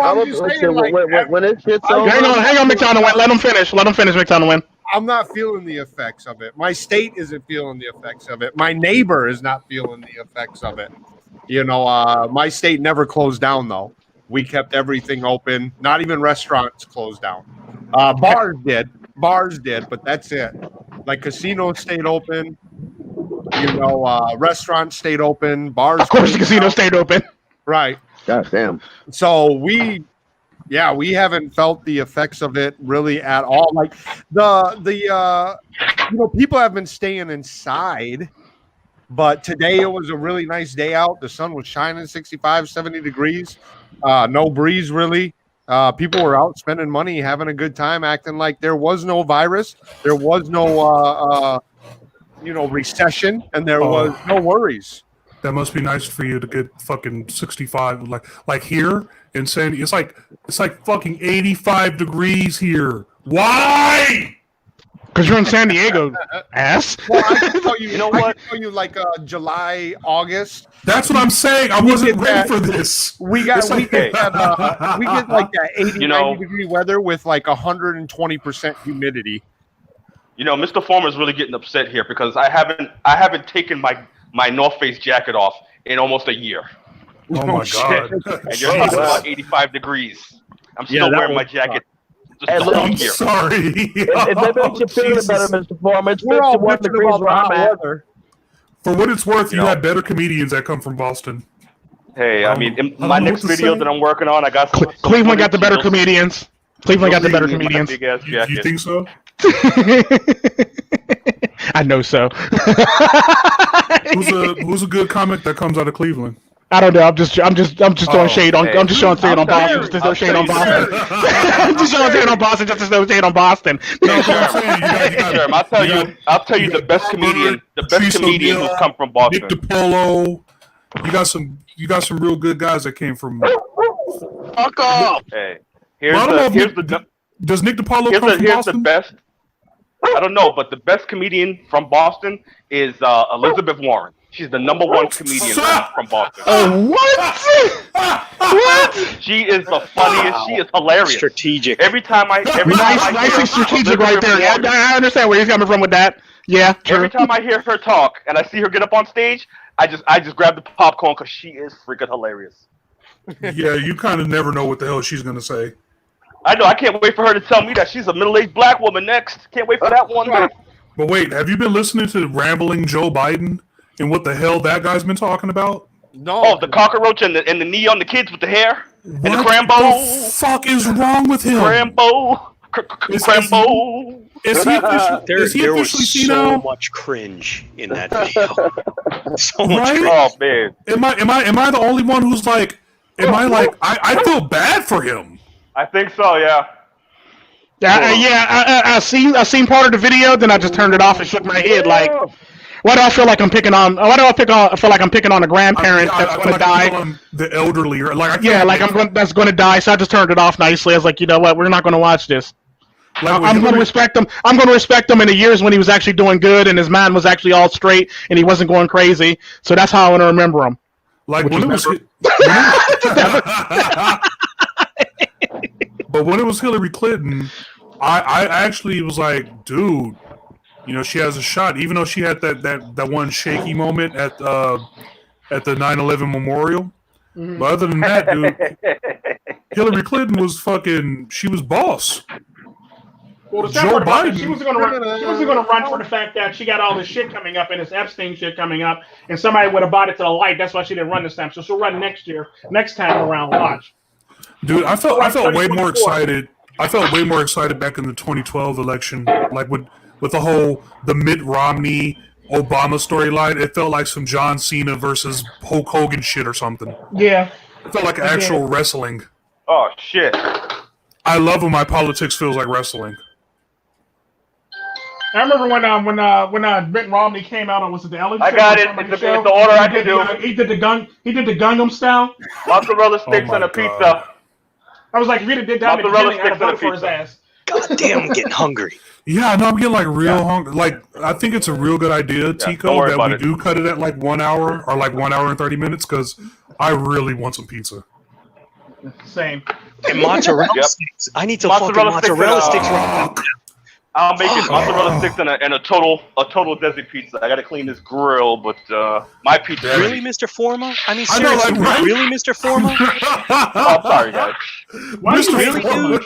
I'm I'm just saying, listen, like, when it hits I- over, Hang on, McTown win. Let him finish, McTown win. I'm not feeling the effects of it. My state isn't feeling the effects of it. My neighbor is not feeling the effects of it. My state never closed down, though. We kept everything open. Not even restaurants closed down. Bars did, but that's it. Like casinos stayed open. Restaurants stayed open. Bars. Of course, the closed casino down. stayed open. Right. God damn. So we haven't felt the effects of it really at all. Like people have been staying inside, but today it was a really nice day out. The sun was shining 65, 70 degrees. No breeze really. People were out spending money, having a good time, acting like there was no virus. There was no recession, and there was no worries. That must be nice for you to get fucking 65. Like here in San Diego, it's like fucking 85 degrees here. Why? Because you're in San Diego, ass. Well, I can tell you, You know I what? can tell you like July, August. That's what I'm saying. I wasn't get ready that. for this. We get It's like- like that 80, You know- 90 degree weather with like 120% humidity. Mr. Former is really getting upset here because I haven't taken my North Face jacket off in almost a year. Oh my god! And you're talking about 85 degrees. I'm still wearing my jacket. I'm sorry. If that makes you feel better, Mr. Forma, it's We're all 51 bitching degrees about where I'm hot at. weather. For what it's worth, you had better comedians that come from Boston. Hey, I mean, in my next video that I'm working on, I got some Cleveland got the better comedians. Cleveland got the better comedians. Big ass jacket. You think so? I know so. Who's a good comic that comes out of Cleveland? I don't know. I'm just throwing shade on. I'm just showing shade on Boston. Just to throw shade on Boston. I'm just showing shade on Boston. Just to throw shade on Boston. No, but I'm saying, Sherm, I'll tell you the best comedian who's come from Boston. Nick DiPolo. You got some real good guys that came from. Fuck off! Hey, does Nick DiPolo come from here's Boston? the best. I don't know, but the best comedian from Boston is Elizabeth Warren. She's the #1 comedian from Boston. What? She is the funniest. She is hilarious. Strategic. Every time I Nicely strategic right there. I understand where he's coming from with that. Yeah, true. Every time I hear her talk and I see her get up on stage, I just grab the popcorn because she is freaking hilarious. Yeah, you kind of never know what the hell she's gonna say. I know. I can't wait for her to tell me that she's a middle-aged black woman next. Can't wait for that one. But wait, have you been listening to Rambling Joe Biden and what the hell that guy's been talking about? No. Oh, the cockroach and the neon, the kids with the hair and the Crambo. What the fuck is wrong with him? Crambo. Is he There was officially so senile? much cringe in that video. So much Right? cringe. Oh man. Am I the only one who's like? I feel bad for him. I think so. Yeah. I seen part of the video, then I just turned it off and shook my head like, why do I feel like I'm picking on? Why do I feel like I'm picking on a grandparent that's going to die? The elderly, or like that's going to die. So I just turned it off nicely. I was like, you know what? We're not going to watch this. I'm going to respect him. I'm going to respect him in the years when he was actually doing good and his mind was actually all straight and he wasn't going crazy. So that's how I want to remember him. Like when it was. But when it was Hillary Clinton, I actually was like, dude, you know, she has a shot, even though she had that one shaky moment at the 9/11 memorial. Mm-hmm. But other than that, dude, Hillary Clinton was she was boss. Well, the Joe Biden, she wasn't going to run for the fact that she got all this shit coming up and this Epstein shit coming up, and somebody would have bought it to the light. That's why she didn't run this time. So she'll run next time around. Watch. Dude, I felt way more excited. I felt way more excited back in the 2012 election, like with the Mitt Romney Obama storyline. It felt like some John Cena versus Hulk Hogan shit or something. Yeah, it felt like actual wrestling. Oh shit! I love when my politics feels like wrestling. I remember when Mitt Romney came out on the Ellen Show. I got it. It's the order I can do. He did the Gangnam style. Mozzarella sticks and a pizza. I was like, if he did that, I'd have voted for his ass. God damn, I'm getting hungry. Yeah, no, I'm getting like real hungry. Like, I think it's a real good idea, Tico, that we do cut it at like 1 hour or like 1 hour and 30 minutes because I really want some pizza. Same. And mozzarella sticks. I need to fucking mozzarella sticks right now. I'm making mozzarella sticks and a total desert pizza. I gotta clean this grill, but my pizza. Really, Mr. Forma? I mean, seriously, really, Mr. Forma? I'm sorry, guys. Mr. Really, dude?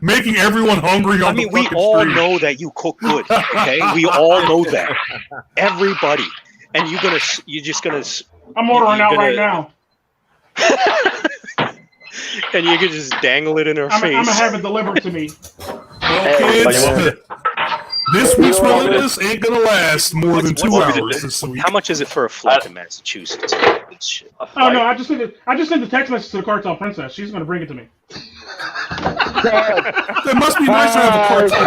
Making everyone hungry. I mean, we all know that you cook good. Okay, we all know that. Everybody, and you're just gonna. I'm ordering out right now. And you could just dangle it in her face. I'm gonna have it delivered to me. Kids, this week's Relentless ain't gonna last more than 2 hours this week. How much is it for a flight to Massachusetts? Oh no, I just sent the text message to the Cartel Princess. She's gonna bring it to me. It must be nice to have a cartel.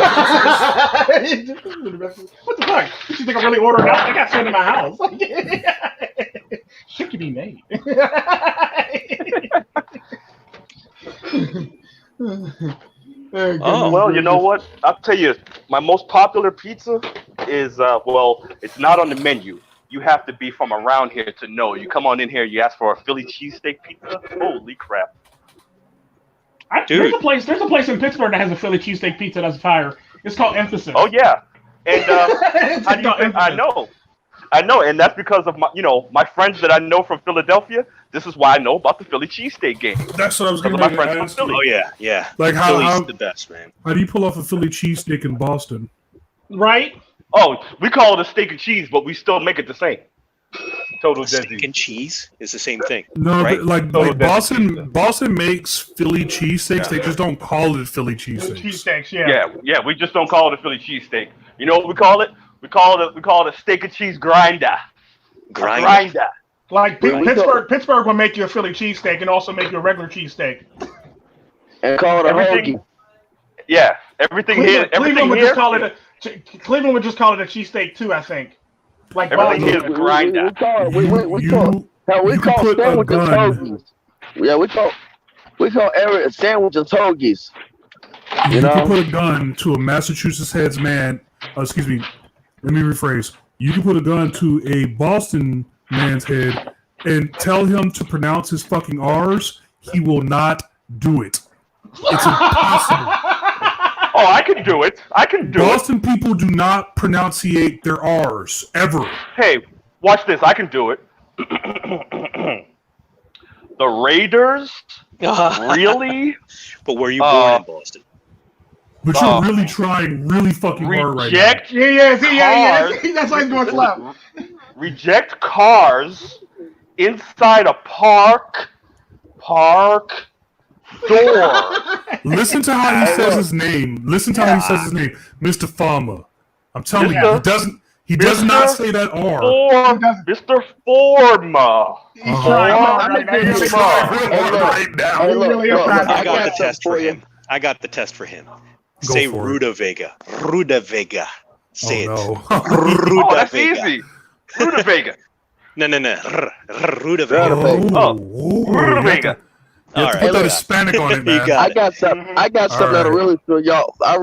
What the fuck? You think I'm really ordering out? I got shit in my house. Shit can be made. Well, you know what? I'll tell you, my most popular pizza is, it's not on the menu. You have to be from around here to know. You come on in here, you ask for a Philly cheesesteak pizza. Holy crap. There's a place in Pittsburgh that has a Philly cheesesteak pizza that's fire. It's called Emphasis. Oh, yeah. And how do you think I know? I know, and that's because of my friends that I know from Philadelphia. This is why I know about the Philly cheesesteak game. That's what I was going Because to of my friends from ask. Philly. Oh yeah. Like Philly's the best, man. How do you pull off a Philly cheesesteak in Boston? Right? Oh, we call it a steak and cheese, but we still make it the same. Total Steak Desi. and cheese is the same thing. No, right? like Boston makes Philly cheesesteaks. They just don't call it Philly cheesesteaks. Cheesesteaks, yeah. Yeah, we just don't call it a Philly cheesesteak. You know what we call it? We call it a steak and cheese grinder. Grinder. Like Pittsburgh will make you a Philly cheesesteak and also make you a regular cheesesteak. And call it a hoagie. Yeah, everything here. Cleveland would just call it a cheesesteak too, I think. Like everything here is a grinder. We call sandwiches hoagies. Yeah, we call every sandwiches hoagies. You can put a gun to a Massachusetts heads man. Excuse me. Let me rephrase. You can put a gun to a Boston man's head and tell him to pronounce his fucking R's. He will not do it. It's impossible. Oh, I can do it. Boston people do not pronunciate their R's ever. Hey, watch this. I can do it. The Raiders? Really? But were you born in Boston? But you're really trying really fucking hard right now. Yeah. That's why he's going slow. Reject cars inside a park door. Listen to how he says his name. Mr. Forma. I'm telling you, he does not say that R. Mr. Forma. He's trying right now. I got the test for him. Say Rudavega. Rudavega. Say it. Oh, that's easy. Rudavega. No. Rudavega. Rudavega. You have to put that Hispanic on it, man. I got something that'll really throw y'all. I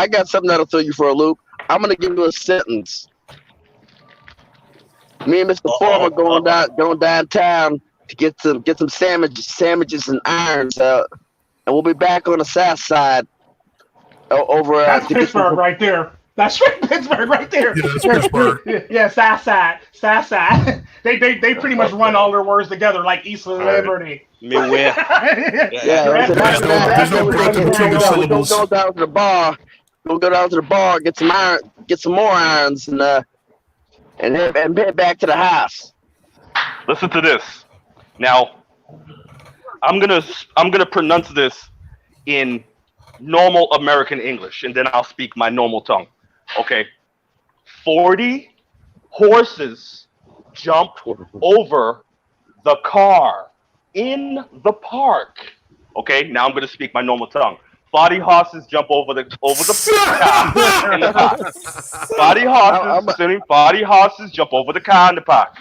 got something that'll throw you for a loop. I'm gonna give you a sentence. Me and Mr. Forma going downtown to get some sandwiches and irons, and we'll be back on the south side. Over that's Pittsburgh right there. That's Pittsburgh right there. Yeah, that's Pittsburgh. Yeah, south side. They pretty much run all their words together like East Liberty. Midway. There's no breath in between the syllables. We'll go down to the bar. Get some more irons, and head back to the house. Listen to this. Now, I'm gonna pronounce this in normal American English, and then I'll speak my normal tongue. Okay. 40 horses jumped over the car in the park. Okay, now I'm gonna speak my normal tongue. 40 horses jump over the car in the park. 40 horses jump over the car in the park.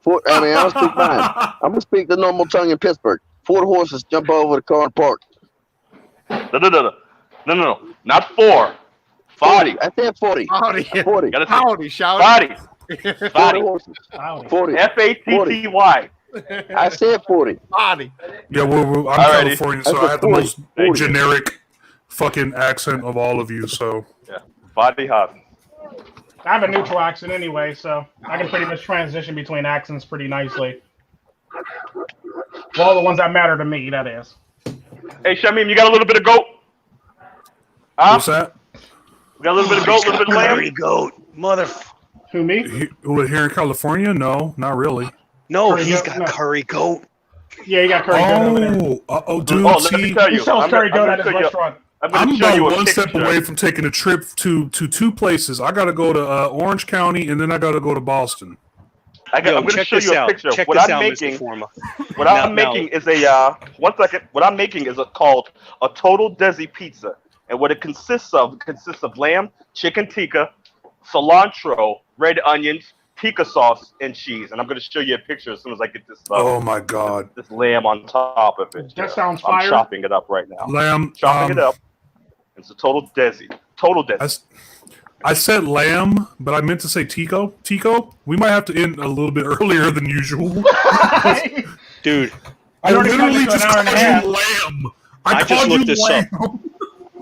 I'll speak mine. I'm gonna speak the normal tongue in Pittsburgh. 40 horses jump over the car in the park. No, not 4. 40. I said 40. 40. Howdy, shout. 40 horses. 40. F-A-T-T-Y. I said 40. Body. Yeah, I'm Californian, so I have the most generic fucking accent of all of you. So yeah, 40 horses. I have a neutral accent anyway, so I can pretty much transition between accents pretty nicely. Well, all the ones that matter to me, that is. Hey, Shamim, you got a little bit of goat? What's that? We got a little bit of goat, a little bit of lamb? Curry goat. Who, me? Here in California? No, not really. No, he's got curry goat. Yeah, he got curry goat over there. Dude, let me tell you. He sells curry goat at his restaurant. I'm about one step away from taking a trip to 2 places. I got to go to Orange County, and then I got to go to Boston. I'm going to show you a picture. What I'm making is called a total Desi pizza, and what it consists of lamb, chicken tikka, cilantro, red onions, tikka sauce, and cheese. And I'm going to show you a picture as soon as I get this. Oh my God! This lamb on top of it. That sounds fire. I'm chopping it up right now. Lamb. Chopping it up. It's a total Desi. I said lamb, but I meant to say Tico. Tico, we might have to end a little bit earlier than usual. Dude, I literally just called you lamb. I just looked this up.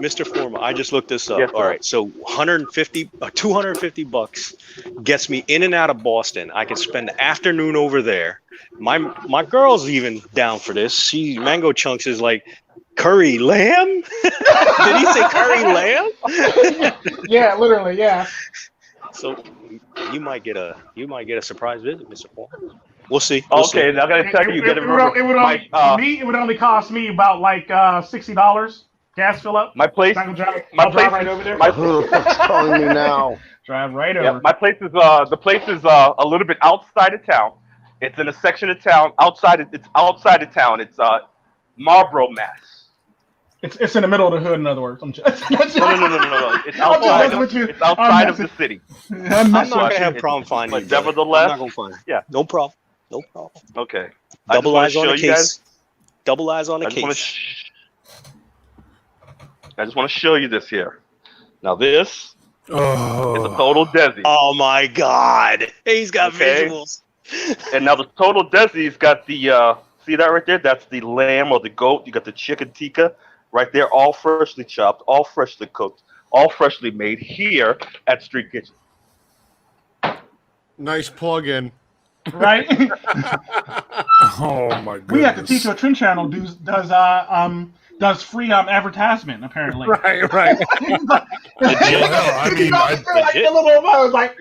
Mr. Forma, I just looked this up. Yes, All sir. right, so $250 gets me in and out of Boston. I can spend the afternoon over there. My girl's even down for this. Mango Chunks is like, curry lamb? Did he say curry lamb? Yeah, literally, yeah. So you might get a surprise visit, Mr. Forma. We'll see. We'll see. Okay, now I gotta tell you, you gotta remember, it would only cost me about like $60 gas fill up. my place. I'll drive is- right over there. It's calling me now. Drive right over. Yeah, my place is the place is a little bit outside of town. It's in a section of town outside of town. It's Marlboro, Mass. It's in the middle of the hood, in other words. I'm just, No. It's outside of the city. I'm not gonna have a problem finding But you. brother. nevertheless, I'm not gonna find you. yeah. No problem. No problem. Okay. Double eyes on the you guys. case. Double eyes on the I just want case. to show you this here. Now this is a Oh, total Desi. Oh my God! He's got Okay. visuals. And now the total Desi's got the see that right there? That's the lamb or the goat. You got the chicken tikka right there, all freshly chopped, all freshly cooked, all freshly made here at Street Kitchen. Nice plug-in. right? oh my goodness. We at the Tico Trim Channel does free advertisement apparently. Right. Well, hell, I mean, I was like,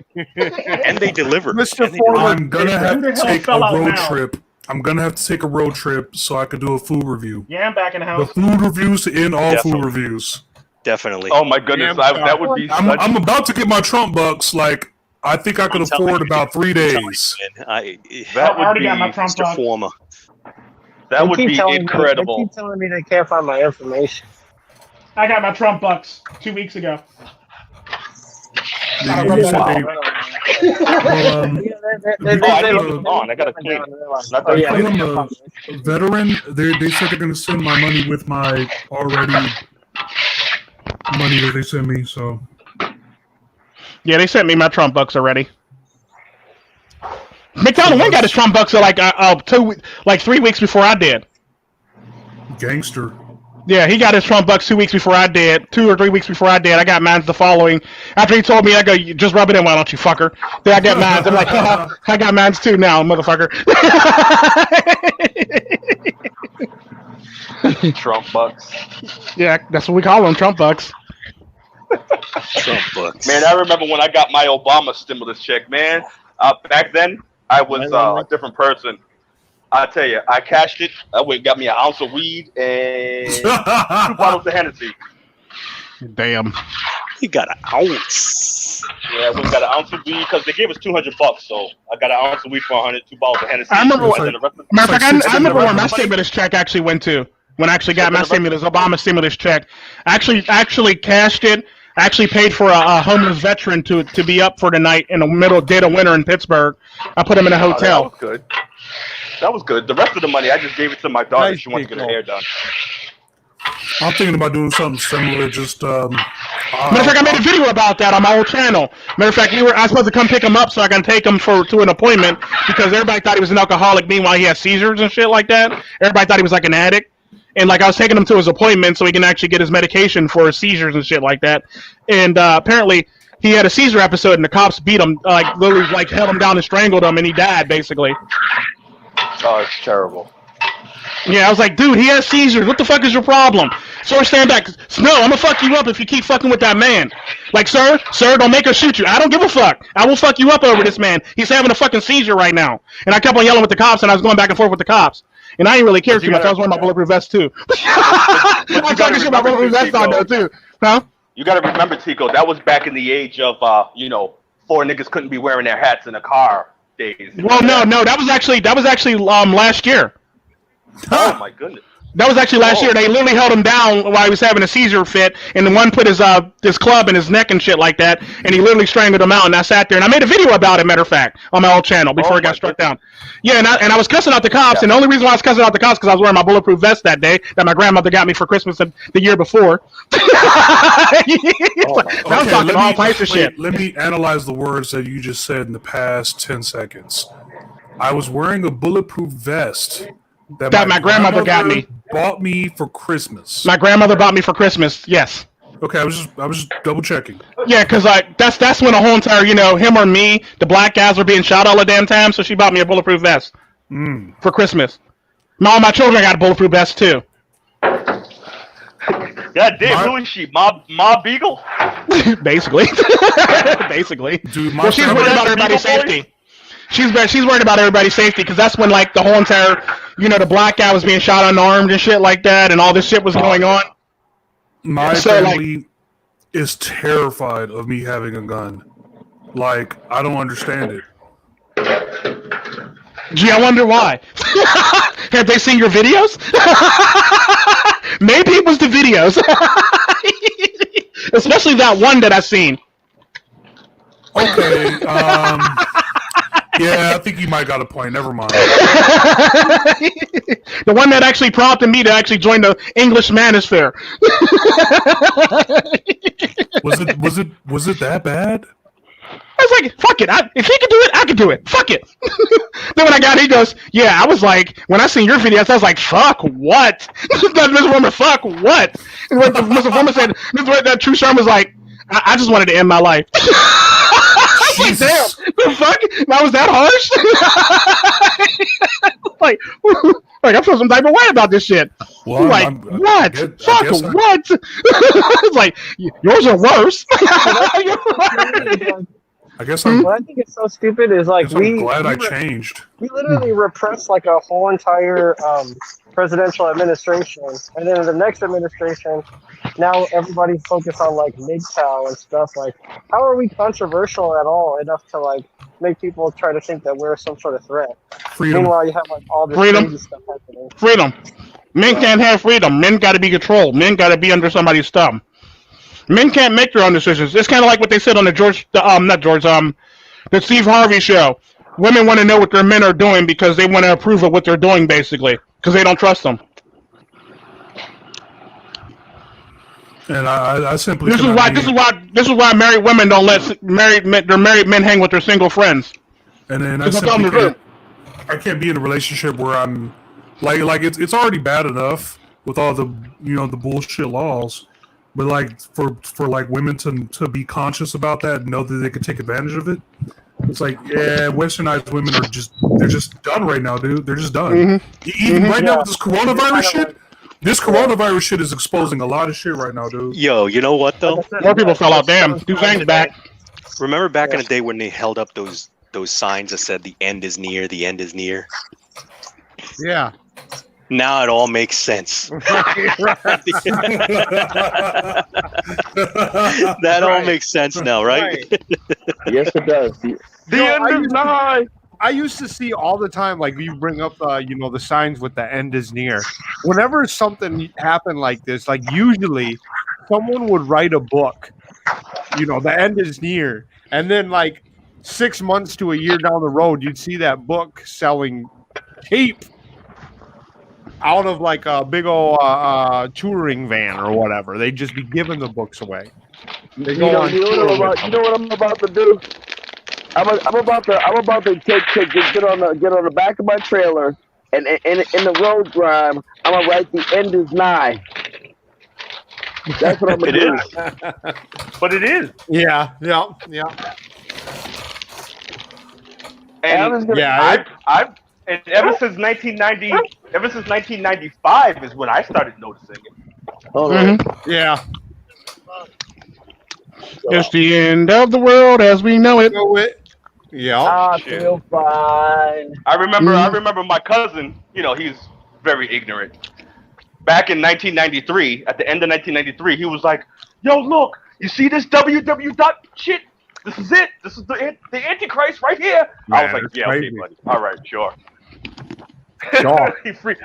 And they deliver. Mr. And they Forma, I'm gonna have Who the to hell take a fell out road now? trip. I'm gonna have to take a road trip so I could do a food review. yeah, I'm back in the The house. food reviews to end all Definitely. food reviews. Definitely. Oh my goodness, that would be such. I'm about to get my Trump bucks. Like, I think I could I'm telling afford you, about 3 I'm telling you, days. man, that I would already be got my Trump Mr. box. Forma. that would be They incredible. keep telling me they can't find my information. I got my Trump bucks 2 weeks ago. Yeah, Wow. you said they- well, They Oh, I they- need they- this on. I gotta they- clean it. Oh, yeah, because they I'm can't a find me. veteran, they said they're gonna send my money with my already money that they sent me. So Yeah, they sent me my Trump bucks already. McDonald Wayne got his Trump bucks like 3 weeks before I did. gangster. Yeah, he got his Trump bucks 2 weeks before I did. 2 or 3 weeks before I did. I got mine the following. After he told me, I go, "You just rub it in, why don't you, fucker?" Then I got mine. I'm like, I got mine too now, motherfucker. Trump bucks. Yeah, that's what we call them, Trump bucks. Trump bucks. Man, I remember when I got my Obama stimulus check. Man, back then I was a different person. I tell you, I cashed it. I went and got me an ounce of weed and 2 bottles of Hennessy. Damn. He got an ounce. Yeah, we got an ounce of weed because they gave us $200, so I got an ounce of weed for 100, 2 bottles of Hennessy. I remember what- And then the rest of Matter of fact, It's like I remember where my 600 stimulus check actually went to. When I actually got my stimulus, Obama stimulus check. I actually cashed it. I actually paid for a homeless veteran to be up for the night in the middle dead of winter in Pittsburgh. I put him in a that hotel. was good. That was good. The rest of the money, I just gave it to my daughter. Nice She wanted to get her people. hair done. I'm thinking about doing something similar. Just Matter of fact, I made a video about that on my old channel. Matter of fact, I was supposed to come pick him up so I can take him to an appointment because everybody thought he was an alcoholic. Meanwhile, he had seizures and shit like that. Everybody thought he was like an addict. And like I was taking him to his appointment so he can actually get his medication for his seizures and shit like that. And apparently he had a seizure episode and the cops beat him, like literally like held him down and strangled him and he died basically. Oh, it's terrible. Yeah, I was like, dude, he has seizures. What the fuck is your problem? Sir, stand back. No, I'm gonna fuck you up if you keep fucking with that man. Like, sir, don't make her shoot you. I don't give a fuck. I will fuck you up over this man. He's having a fucking seizure right now. And I kept on yelling with the cops, and I was going back and forth with the cops. And I didn't really care too much. I was wearing my bulletproof vest too. I'm talking shit about bulletproof vest on though too. Huh? You got to remember, Tico, that was back in the age of, 4 niggas couldn't be wearing their hats in a car days. Well, no, that was actually last year. Oh my goodness. That was actually last year. They literally held him down while he was having a seizure fit, and the one put his club in his neck and shit like that, and he literally strangled him out. And I sat there and I made a video about it. Matter of fact, on my old channel before he got struck down. Yeah, and I was cussing out the cops, and the only reason why I was cussing out the cops because I was wearing my bulletproof vest that day that my grandmother got me for Christmas the year before. I was talking all types of shit. Let me analyze the words that you just said in the past 10 seconds. I was wearing a bulletproof vest that my grandmother got me. Bought me for Christmas. My grandmother bought me for Christmas. Yes. Okay, I was just double checking. Yeah, because that's when the whole entire, him or me, the black guys were being shot all the damn time. So she bought me a bulletproof vest for Christmas. All my children got a bulletproof vest too. God damn, who is she? Mob Beagle? Basically. Basically. Dude, She's worried about everybody's safety. She's worried about everybody's safety because that's when like the whole entire, the black guy was being shot unarmed and shit like that, and all this shit was going on. My family is terrified of me having a gun. Like, I don't understand it. Gee, I wonder why. Have they seen your videos? Maybe it was the videos. Especially that one that I seen. Okay, yeah, I think you might got a point. Never mind. The one that actually prompted me to actually join the English Manosphere. Was it that bad? I was like, fuck it. If he can do it, I can do it. Fuck it. Then when I got it, he goes, yeah, I was like, when I seen your videos, I was like, fuck what? Mr. Forma, fuck what? And what Mr. Forma said, that Tru Sherm was like, I just wanted to end my life. I was like, damn, the fuck? That was that harsh? like, I feel some type of way about this shit. Well, like, what? Fuck, what? It's like, yours are worse. I guess I'm. What I think is so stupid is like I'm glad I changed. We literally repressed like a whole entire presidential administration, and then the next administration, now everybody's focused on like MiGTOW and stuff. Like, how are we controversial at all enough to like make people try to think that we're some sort of threat? Freedom. Meanwhile, you have like all this crazy stuff happening. Freedom. Men can't have freedom. Men got to be controlled. Men got to be under somebody's thumb. Men can't make their own decisions. It's kind of like what they said on the Steve Harvey show. Women want to know what their men are doing because they want to approve of what they're doing, basically, because they don't trust them. And I simply This is why married women don't let their married men hang with their single friends. And then I can't be in a relationship where I'm like it's already bad enough with all the the bullshit laws. But like for like women to be conscious about that and know that they could take advantage of it, it's like westernized women they're just done right now, dude. They're just done. Even right now with this coronavirus shit, this coronavirus shit is exposing a lot of shit right now, dude. Yo, you know what though? More people fell out. Damn, Dozangsands back. Remember back in the day when they held up those signs that said "The end is near, the end is near." Yeah. Now it all makes sense. That all makes sense now, right? Yes, it does. I used to see all the time, like you bring up, the signs with the end is near. Whenever something happened like this, like usually someone would write a book, the end is near. And then like 6 months to a year down the road, you'd see that book selling cheap out of like a big old touring van or whatever. They'd just be giving the books away. They go on. You know what I'm about to do? I'm about to get on the back of my trailer and in the road grime, I'm gonna write "The end is nigh." That's what I'm gonna do. But it is. Yeah. And and ever since 1995 is when I started noticing it. Yeah. It's the end of the world as we know it. Yeah. I feel fine. I remember my cousin, he's very ignorant. Back in 1993, at the end of 1993, he was like, yo, look, you see this www shit? This is it. This is the Antichrist right here. Man, I was like, yeah, okay, buddy. All right, sure. He freaked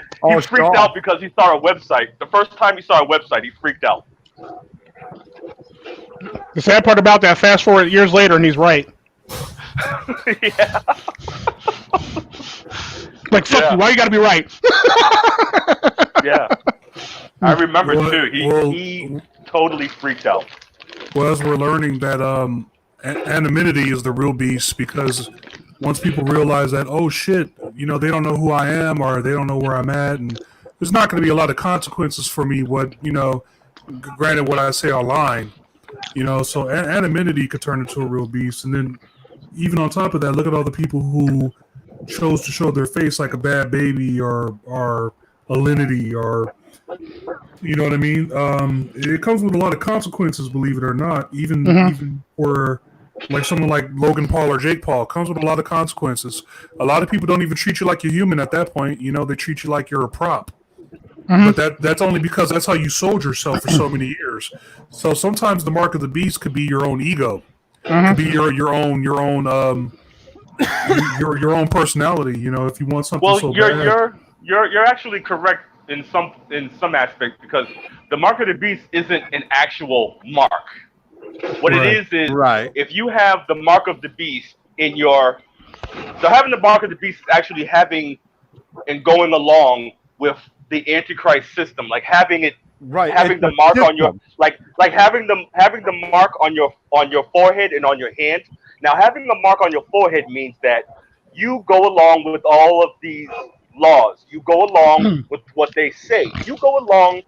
out because he saw a website. The first time he saw a website, he freaked out. The sad part about that, fast forward years later, and he's right. Yeah. Like, fuck you, why you gotta be right? Yeah. I remember, too. He totally freaked out. Well, as we're learning that anonymity is the real beast, because once people realize that, oh shit, they don't know who I am or they don't know where I'm at, and there's not going to be a lot of consequences for me. What granted, what I say online, so anonymity could turn into a real beast, and then even on top of that, look at all the people who chose to show their face like a bad baby or alinity or you know what I mean. It comes with a lot of consequences, believe it or not. Even for like someone like Logan Paul or Jake Paul, comes with a lot of consequences. A lot of people don't even treat you like you're human at that point. They treat you like you're a prop. But that's only because that's how you sold yourself for so many years. So sometimes the mark of the beast could be your own ego, could be your own your own personality. If you want something bad. You're actually correct in some aspects, because the mark of the beast isn't an actual mark. What it is if you have the mark of the beast in your, so having the mark of the beast is actually having and going along with the Antichrist system, like having it, having the mark on your, like having the mark on your forehead and on your hand. Now, having a mark on your forehead means that you go along with all of these laws. You go along with what they say. You go along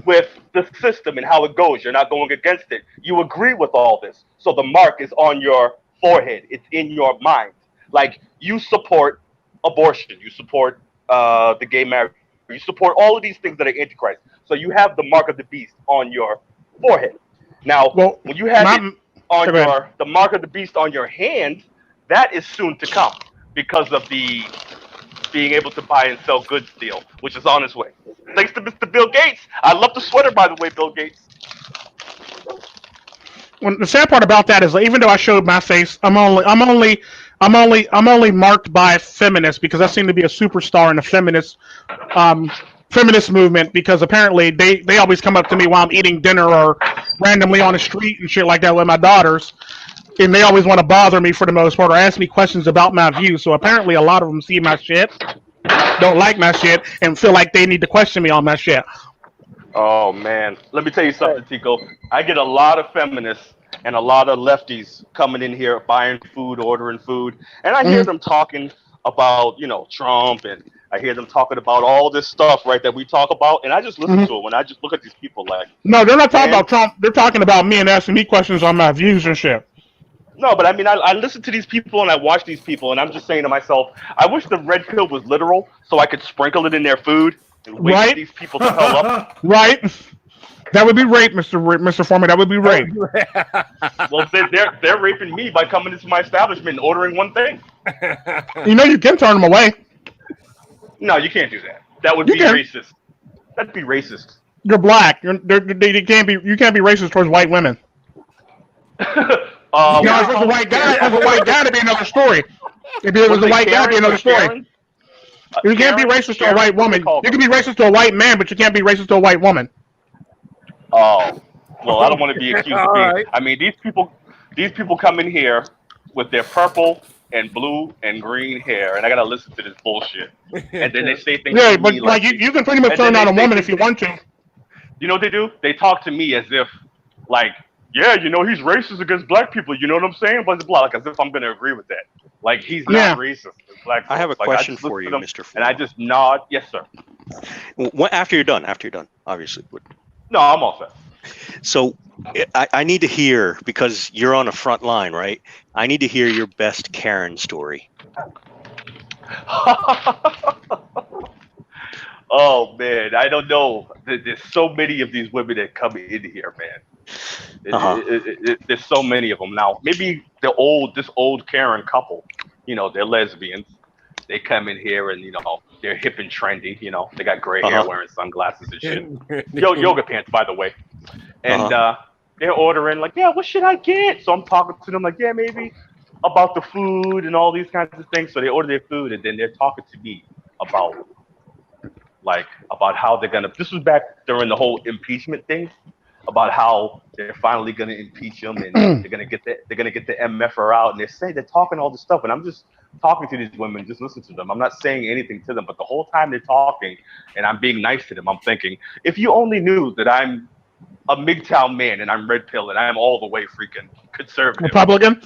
with the system and how it goes. You're not going against it. You agree with all this. So the mark is on your forehead. It's in your mind. Like, you support abortion. You support the gay marriage. You support all of these things that are Antichrist. So you have the mark of the beast on your forehead. Now, when you have it on the mark of the beast on your hand, that is soon to come because of the being able to buy and sell goods deal, which is on its way. Thanks to Mr. Bill Gates. I love the sweater, by the way, Bill Gates. Well, the sad part about that is, like, even though I showed my face, I'm only marked by feminists, because I seem to be a superstar in the feminist movement, because apparently they always come up to me while I'm eating dinner or randomly on the street and shit like that with my daughters, and they always want to bother me for the most part or ask me questions about my views. So apparently a lot of them see my shit, don't like my shit, and feel like they need to question me on my shit. Oh, man. Let me tell you something, Tico. I get a lot of feminists and a lot of lefties coming in here buying food, ordering food, and I hear them talking about, Trump, and I hear them talking about all this stuff, right, that we talk about, and I just listen to them, and I just look at these people like... No, they're not talking about Trump. They're talking about me and asking me questions on my views and shit. No, but I mean, I listen to these people and I watch these people, and I'm just saying to myself, I wish the red pill was literal so I could sprinkle it in their food and wake these people the hell up. Right. That would be rape, Mr. Forma. That would be rape. Well, they're raping me by coming into my establishment and ordering one thing. You can turn them away. No, you can't do that. That would be racist. That'd be racist. You're black. You can't be racist towards white women. If it was a white guy, it'd be another story. If it was a white guy, it'd be another story. You can't be racist to a white woman. You can be racist to a white man, but you can't be racist to a white woman. Oh, well, I don't want to be accused of being. Right. I mean, these people come in here with their purple and blue and green hair, and I gotta listen to this bullshit. And then they say things. Yeah, but like you can pretty much turn on a woman if you want to. You know what they do? They talk to me as if, like, yeah, he's racist against black people. You know what I'm saying? Blah, blah, blah. Like, as if I'm gonna agree with that. Like, he's not racist against black people. I have a question for you, Mr. And I just nod. Yes, sir. After you're done, obviously. No, I'm all set. So I need to hear, because you're on a front line, right? I need to hear your best Karen story. Oh, man. I don't know. There's so many of these women that come in here, man. There's so many of them. Now, maybe this old Karen couple, they're lesbians. They come in here and, they're hip and trendy. They got gray hair, wearing sunglasses and shit. Yoga pants, by the way. And they're ordering, like, yeah, what should I get? So I'm talking to them like, yeah, maybe about the food and all these kinds of things. So they order their food, and then they're talking to me about how they're going to, this was back during the whole impeachment thing, about how they're finally going to impeach him and they're going to get the MFR out, and they're talking all this stuff, and I'm just talking to these women, just listen to them. I'm not saying anything to them, but the whole time they're talking and I'm being nice to them, I'm thinking, if you only knew that I'm a MiGTOW man and I'm red pill and I'm all the way freaking conservative. Republican?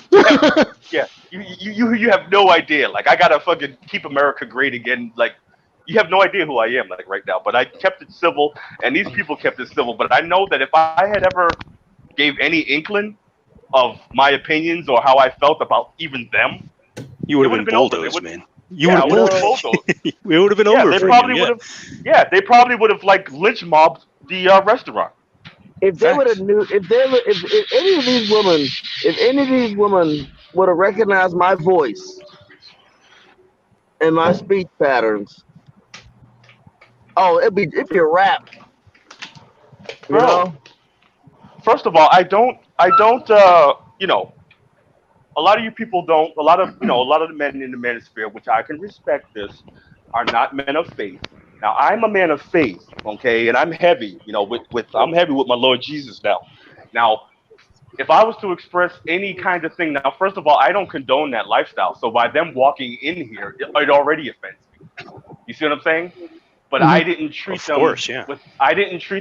Yeah. You have no idea. Like, I gotta fucking keep America great again, like You have no idea who I am like right now, but I kept it civil, and these people kept it civil. But I know that if I had ever gave any inkling of my opinions or how I felt about even them, You would have been bulldozed, man. You would have been bulldozed. It would have been over. They probably would have. Yeah, they probably would have like lynch mobbed the restaurant. If they would have knew, if any of these women would have recognized my voice and my speech patterns, it'd be a wrap. You know? First of all, I don't. You know, a lot of you people don't. A lot of the men in the manosphere, which I can respect this, are not men of faith. Now, I'm a man of faith, okay, and I'm heavy, you know, I'm heavy with my Lord Jesus now. Now, if I was to express any kind of thing, now, first of all, I don't condone that lifestyle. So by them walking in here, it already offends me. You see what I'm saying? But I didn't treat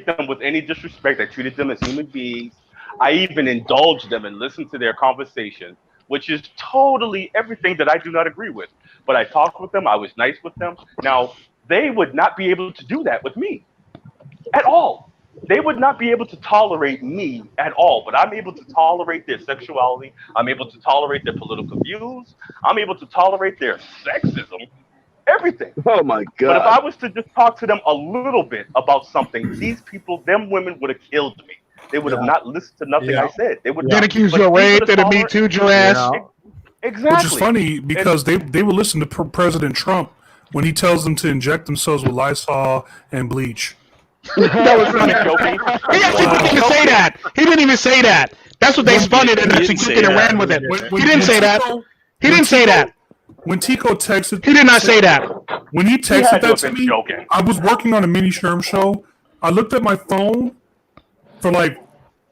them with any disrespect. I treated them as human beings. I even indulged them and listened to their conversation, which is totally everything that I do not agree with. But I talked with them. I was nice with them. Now, they would not be able to do that with me at all. They would not be able to tolerate me at all, but I'm able to tolerate their sexuality. I'm able to tolerate their political views. I'm able to tolerate their sexism, everything. Oh my God. But if I was to just talk to them a little bit about something, these people, them women would have killed me. They would have not listened to nothing I said. They would They'd accuse you of rape, they'd have Me Too'd your ass. Exactly. Which is funny because they would listen to President Trump when he tells them to inject themselves with Lysol and bleach. That was funny. He actually didn't even say that. He didn't even say that. That's what they spun it and actually took it and ran with it. He didn't say that. He didn't say that. When Tico texted, he did not say that. When he texted that to me, I was working on a mini Sherm show. I looked at my phone for like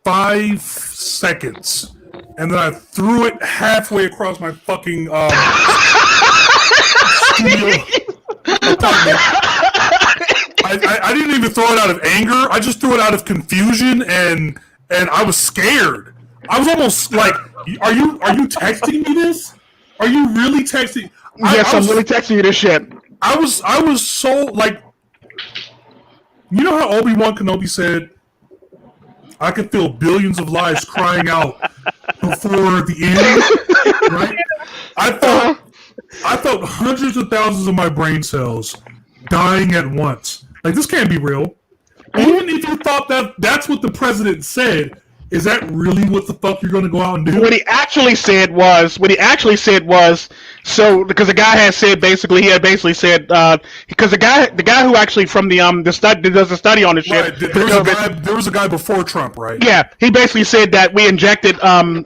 5 seconds, and then I threw it halfway across my fucking studio apartment. I didn't even throw it out of anger. I just threw it out of confusion, and I was scared. I was almost like, "Are you texting me this? Are you really texting?" Yes, I'm really texting you this shit. I was so like, you know how Obi-Wan Kenobi said, "I could feel billions of lives crying out before the end." Right? I felt hundreds of thousands of my brain cells dying at once. Like, this can't be real. Even if you thought that that's what the president said, is that really what the fuck you're going to go out and do? What he actually said was, so because the guy had said basically, because the guy who actually from the study does the study on the shit. Right. There was a guy before Trump, right? Yeah, he basically said that we injected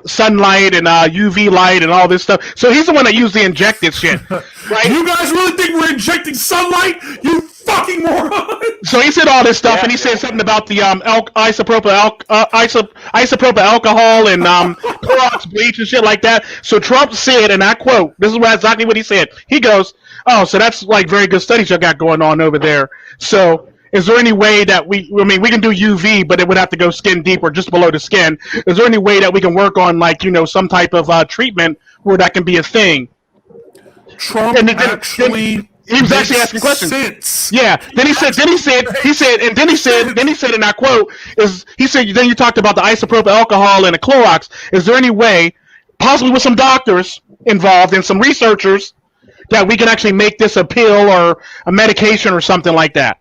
sunlight and UV light and all this stuff. So he's the one that used the injected shit. Right? You guys really think we're injecting sunlight? You fucking moron! So he said all this stuff, and he said something about the isopropyl alcohol and Clorox bleach and shit like that. So Trump said, and I quote, this is exactly what he said. He goes, "Oh, so that's like very good studies you got going on over there. So is there any way that we can do UV, but it would have to go skin deep or just below the skin. Is there any way that we can work on some type of treatment where that can be a thing?" Trump he was actually asking questions. Sense. Yeah. Then he said, and I quote, then you talked about the isopropyl alcohol and the Clorox. Is there any way, possibly with some doctors involved and some researchers, that we can actually make this a pill or a medication or something like that?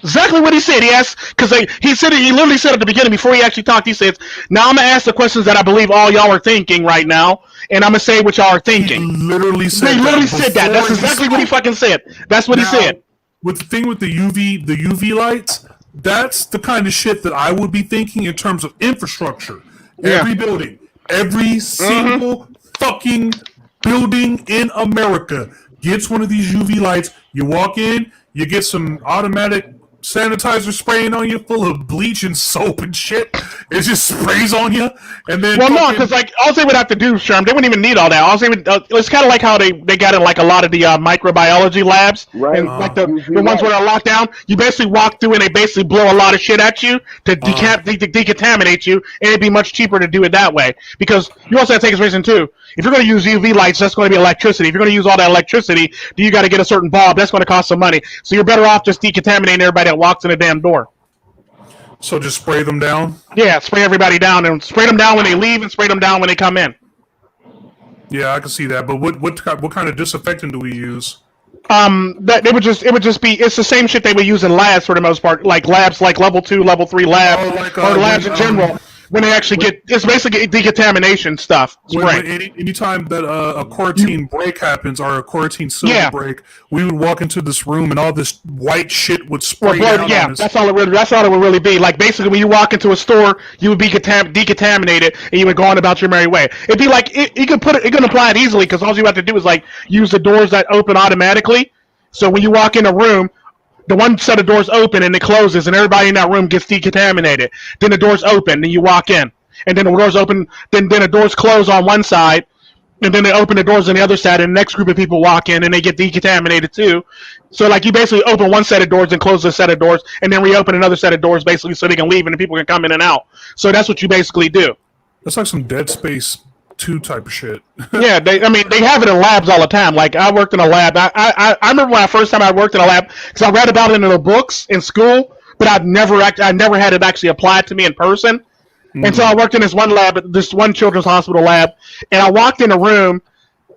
Exactly what he said. He asked, because he literally said at the beginning, before he actually talked, he says, "Now I'm going to ask the questions that I believe all y'all are thinking right now, and I'm going to say what y'all are thinking." He literally said that. That's exactly what he fucking said. That's what he said. With the thing with the UV lights, that's the kind of shit that I would be thinking in terms of infrastructure. Yeah. Every building, every single fucking building in America gets one of these UV lights. You walk in, you get some automatic sanitizer spraying on you, full of bleach and soap and shit. It just sprays on you, and then no, because like all they would have to do, Sherm, they wouldn't even need all that. All they would, it's kind of like how they got in like a lot of the microbiology labs, Right. And like the ones where they're locked down. You basically walk through and they basically blow a lot of shit at you to decontaminate you, and it'd be much cheaper to do it that way. Because you also have to take this reason too. If you're going to use UV lights, that's going to be electricity. If you're going to use all that electricity, then you got to get a certain bulb. That's going to cost some money. So you're better off just decontaminating everybody that walks in the damn door. So just spray them down? Yeah, spray everybody down, and spray them down when they leave and spray them down when they come in. Yeah, I can see that. But what kind of disinfectant do we use? That it would just be, it's the same shit they would use in labs for the most part, like labs like level 2, level 3 labs, or labs in general. When they actually it's basically decontamination stuff. Anytime that a quarantine break happens, or a quarantine silver break, we would walk into this room and all this white shit would spray down on us. That's all it would really be. Like basically, when you walk into a store, you would be decontaminated, and you would go on about your merry way. It'd be like you can apply it easily because all you have to do is like use the doors that open automatically. So when you walk in a room, the one set of doors open and it closes, and everybody in that room gets decontaminated. Then the doors open, and you walk in, and then the doors open. Then the doors close on one side, and then they open the doors on the other side, and the next group of people walk in, and they get decontaminated too. So like you basically open one set of doors and close a set of doors, and then reopen another set of doors basically so they can leave and the people can come in and out. So that's what you basically do. That's like some Dead Space 2 type of shit. Yeah, they have it in labs all the time. Like I worked in a lab. I remember when first time I worked in a lab because I read about it in the books in school, but I never had it actually applied to me in person. Mm-hmm. And so I worked in this one lab, this one children's hospital lab, and I walked in a room,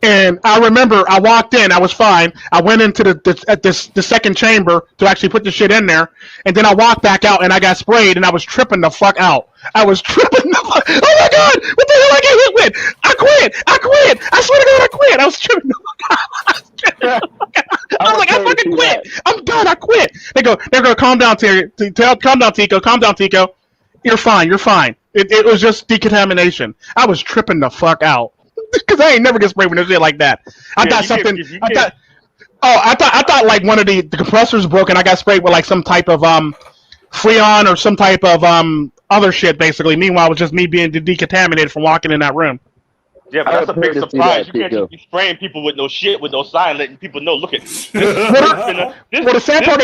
and I remember I walked in, I was fine. I went into the second chamber to actually put the shit in there, and then I walked back out and I got sprayed, and I was tripping the fuck out. I was tripping the fuck. Oh my god! What the hell I get hit with? I quit! I swear to God, I quit! I was tripping the fuck out. I was like, I fucking quit! I'm done. I quit. They go, calm down, calm down, Tico. You're fine. It was just decontamination. I was tripping the fuck out because I ain't never get sprayed with no shit like that. I thought like one of the compressors broke and I got sprayed with like some type of Freon or some type of other shit basically. Meanwhile, it was just me being decontaminated from walking in that room. Yeah, but that's a big surprise. You can't just be spraying people with no shit, with no sign, letting people know. Look at this. The sad part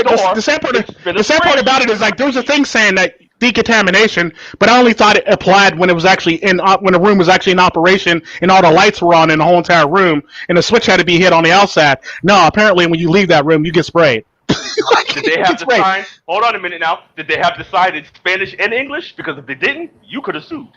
about it is like there's a thing saying that decontamination, but I only thought it applied when it was actually when the room was actually in operation and all the lights were on in the whole entire room and the switch had to be hit on the outside. No, apparently when you leave that room, you get sprayed. Did they have the sign? Hold on a minute now. Did they have the sign in Spanish and English? Because if they didn't, you could have sued.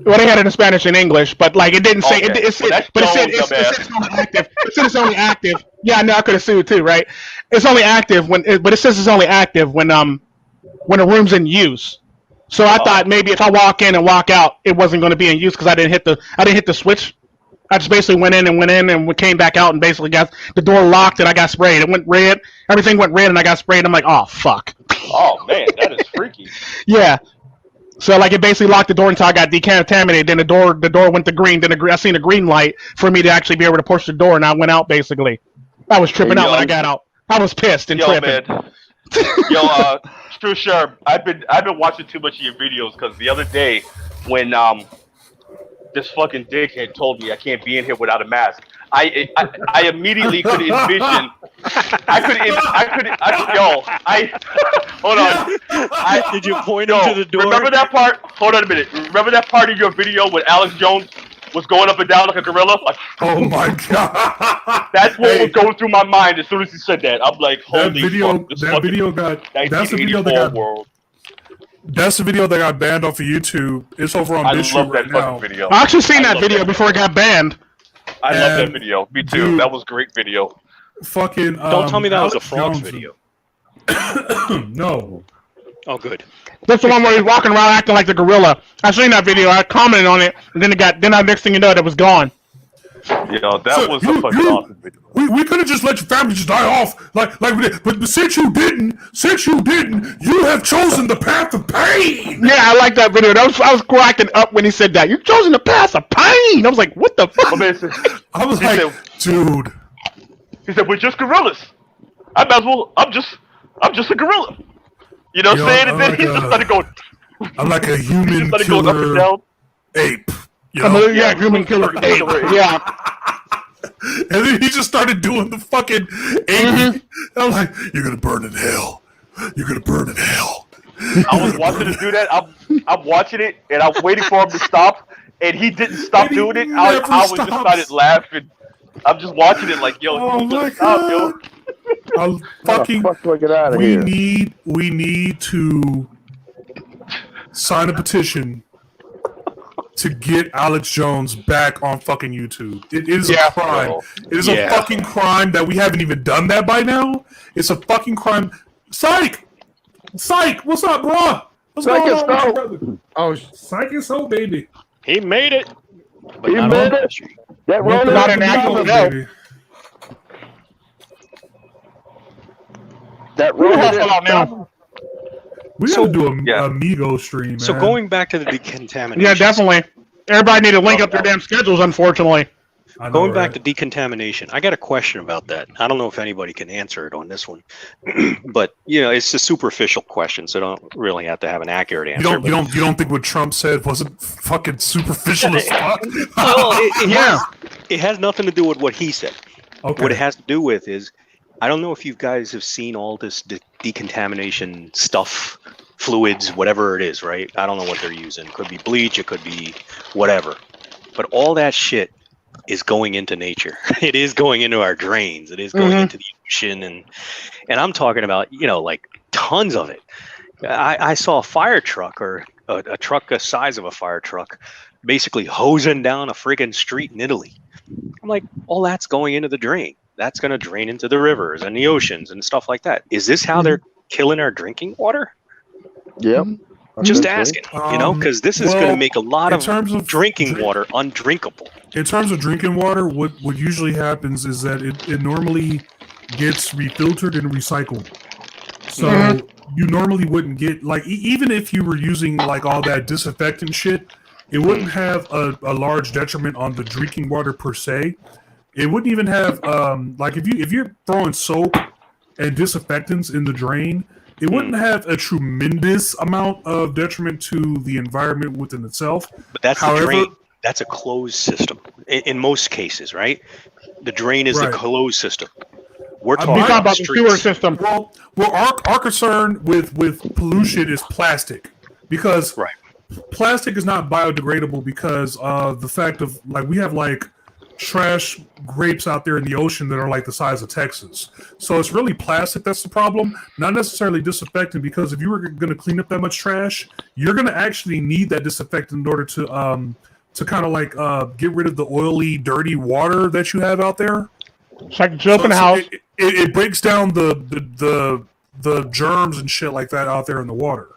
Well, they had it in Spanish and English, but like it didn't say. Okay. It said it's only active. It said it's only active. Yeah, I know I could have sued too, right? It's only active but it says it's only active when the room's in use. So I thought maybe if I walk in and walk out, it wasn't going to be in use because I didn't hit the switch. I just basically went in and we came back out and basically got the door locked and I got sprayed. It went red. Everything went red and I got sprayed. I'm like, oh fuck. Oh man, that is freaky. Yeah. So like it basically locked the door until I got decontaminated. Then the door went to green. Then I seen a green light for me to actually be able to push the door, and I went out basically. I was tripping out when I got out. I was pissed and tripping. Man. Tru Sherm, I've been watching too much of your videos because the other day when this fucking dickhead told me I can't be in here without a mask, I immediately could envision. Hold on. Did you point him to the door? Remember that part? Hold on a minute. Remember that part of your video when Alex Jones was going up and down like a gorilla? Like, oh my god! That's what was going through my mind as soon as he said that. I'm like, holy fuck! That's the video that got banned off of YouTube. It's over on BitChute right now. Video. I actually seen that video before it got banned. I love that video. Me too. Dude, that was a great video. Fucking. Don't tell me that was a fraud video. No. Oh, good. That's the one where he's walking around acting like the gorilla. I seen that video. I commented on it, and then next thing you know, it was gone. That was a fucking awesome video. We could have just let your family just die off, but since you didn't, you have chosen the path of pain. Yeah, I like that video. I was cracking up when he said that. You've chosen the path of pain. I was like, what the fuck? I was like, dude. He said, we're just gorillas. I might as well. I'm just a gorilla. You know what I'm saying? And then like he just started going. I'm like a human Started going up and killer down. ape. You know? Yeah, human killer ape. Yeah. And then he just started doing the fucking ape. I'm like, you're gonna burn in hell. You're gonna burn in hell. I was watching him do that. I'm watching it, and I'm waiting for him to stop, and he didn't stop doing it. I was just started laughing. I'm just watching it like, yo, Oh you my just stop, yo. I'm fucking. Fuck, do I get out of We here? need to sign a petition to get Alex Jones back on fucking YouTube. It is a crime. It is a fucking crime that we haven't even done that by now. It's a fucking crime. Psych, what's up, bro? What's going on, brother? Oh, Psychesoap, baby. He made it. But He not made on it. the industry. That Welcome rolling Not to an the actual Amigo, no. baby. that Who rolling hustle out now? We gotta do a Amigo stream, man. So going back to the decontamination. Yeah, definitely. Everybody need to link up their damn schedules, unfortunately. I know, Going back right? to decontamination, I got a question about that. I don't know if anybody can answer it on this one, but it's a superficial question, so don't really have to have an accurate answer. You don't think what Trump said wasn't fucking superficial as fuck? Well, it has nothing to do with what he said. Okay. What it has to do with is, I don't know if you guys have seen all this decontamination stuff, fluids, whatever it is, right? I don't know what they're using. It could be bleach, it could be whatever. But all that shit is going into nature. It is going into our drains. It is going into the ocean, and I'm talking about like tons of it. I saw a fire truck or a truck the size of a fire truck basically hosing down a friggin' street in Italy. I'm like, all that's going into the drain. That's going to drain into the rivers and the oceans and stuff like that. Is this how they're killing our drinking water? Yep. Just asking, because this is going to make a lot in of terms of drinking water undrinkable. In terms of drinking water, what usually happens is that it normally gets refiltered and recycled. So you normally wouldn't get, like, even if you were using like all that disinfectant shit, it wouldn't have a large detriment on the drinking water per se. It wouldn't even have like if you're throwing soap and disinfectants in the drain, it wouldn't have a tremendous amount of detriment to the environment within itself. But that's the drain. That's a closed system in most cases, right? The drain is the closed system. We're talking about the sewer system. Well, our concern with pollution is plastic, because plastic is not biodegradable because of the fact of, like, we have like trash grapes out there in the ocean that are like the size of Texas. So it's really plastic that's the problem, not necessarily disinfectant, because if you were going to clean up that much trash, you're going to actually need that disinfectant in order to kind of like get rid of the oily, dirty water that you have out there. Psychesoap in the house. It breaks down the germs and shit like that out there in the water.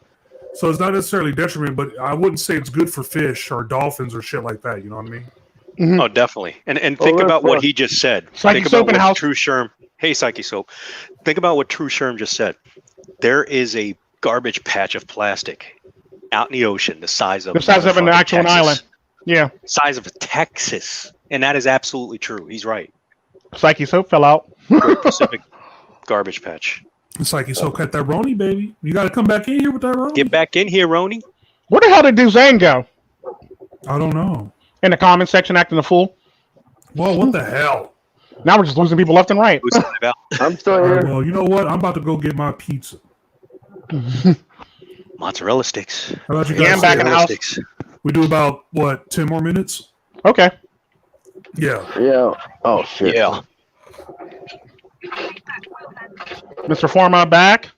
So it's not necessarily detriment, but I wouldn't say it's good for fish or dolphins or shit like that. You know what I mean? Oh, definitely. And think about what he just said. Think about what Tru Sherm. Hey, Psychesoap. Think about what Tru Sherm just said. There is a garbage patch of plastic out in the ocean, the size of an actual island. Yeah. Size of Texas. And that is absolutely true. He's right. Psychesoap fell out. Great Pacific garbage patch. Psychesoap got that Roni, baby. You got to come back in here with that Roni. Get back in here, Roni. Where the hell did Dozangsands go? I don't know. In the comment section, acting a fool. Whoa, what the hell? Now we're just losing people left and right. I'm still here. Well, you know what? I'm about to go get my pizza. Mozzarella sticks. How about you guys? Yeah, I'm back in the house. Sticks. We do about, 10 more minutes? Okay. Yeah. Yeah. Oh, shit. Yeah. Mr. Forma back.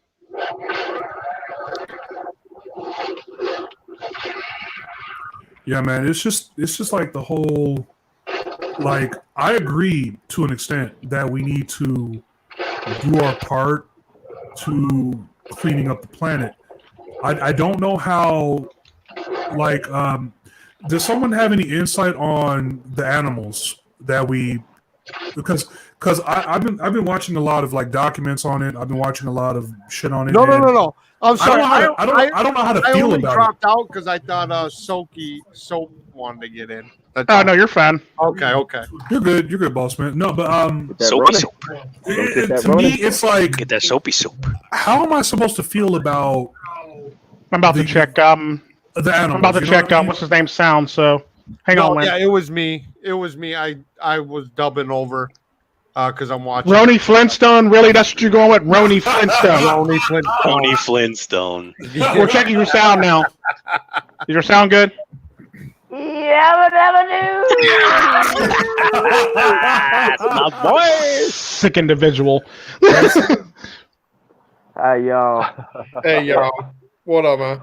Yeah, man. It's just like the whole, like, I agree to an extent that we need to do our part to cleaning up the planet. I don't know how, like, does someone have any insight on the animals that we, because I've been watching a lot of like documents on it. I've been watching a lot of shit on it. No. I'm sorry. I don't know how to I feel only about dropped out because I thought Soap wanted to get in. Oh no, you're fine. Okay. You're good, boss man. No, but That Soapy running. soap. to me, it's like, Get that soapy soap. how am I supposed to feel about I'm about to check. the animals? I'm about to you know check what I mean? what's his name sound. So hang on, Lynn. Yeah, it was me. I was dubbing over because I'm watching. Roni Flintstone. Really, that's what you're going with? Roni Flintstone. Roni Flintstone. Tony Flintstone. We're checking your sound now. Does your sound good? That's my boy. Sick individual. Hi, y'all. Hey, yo. What up, man?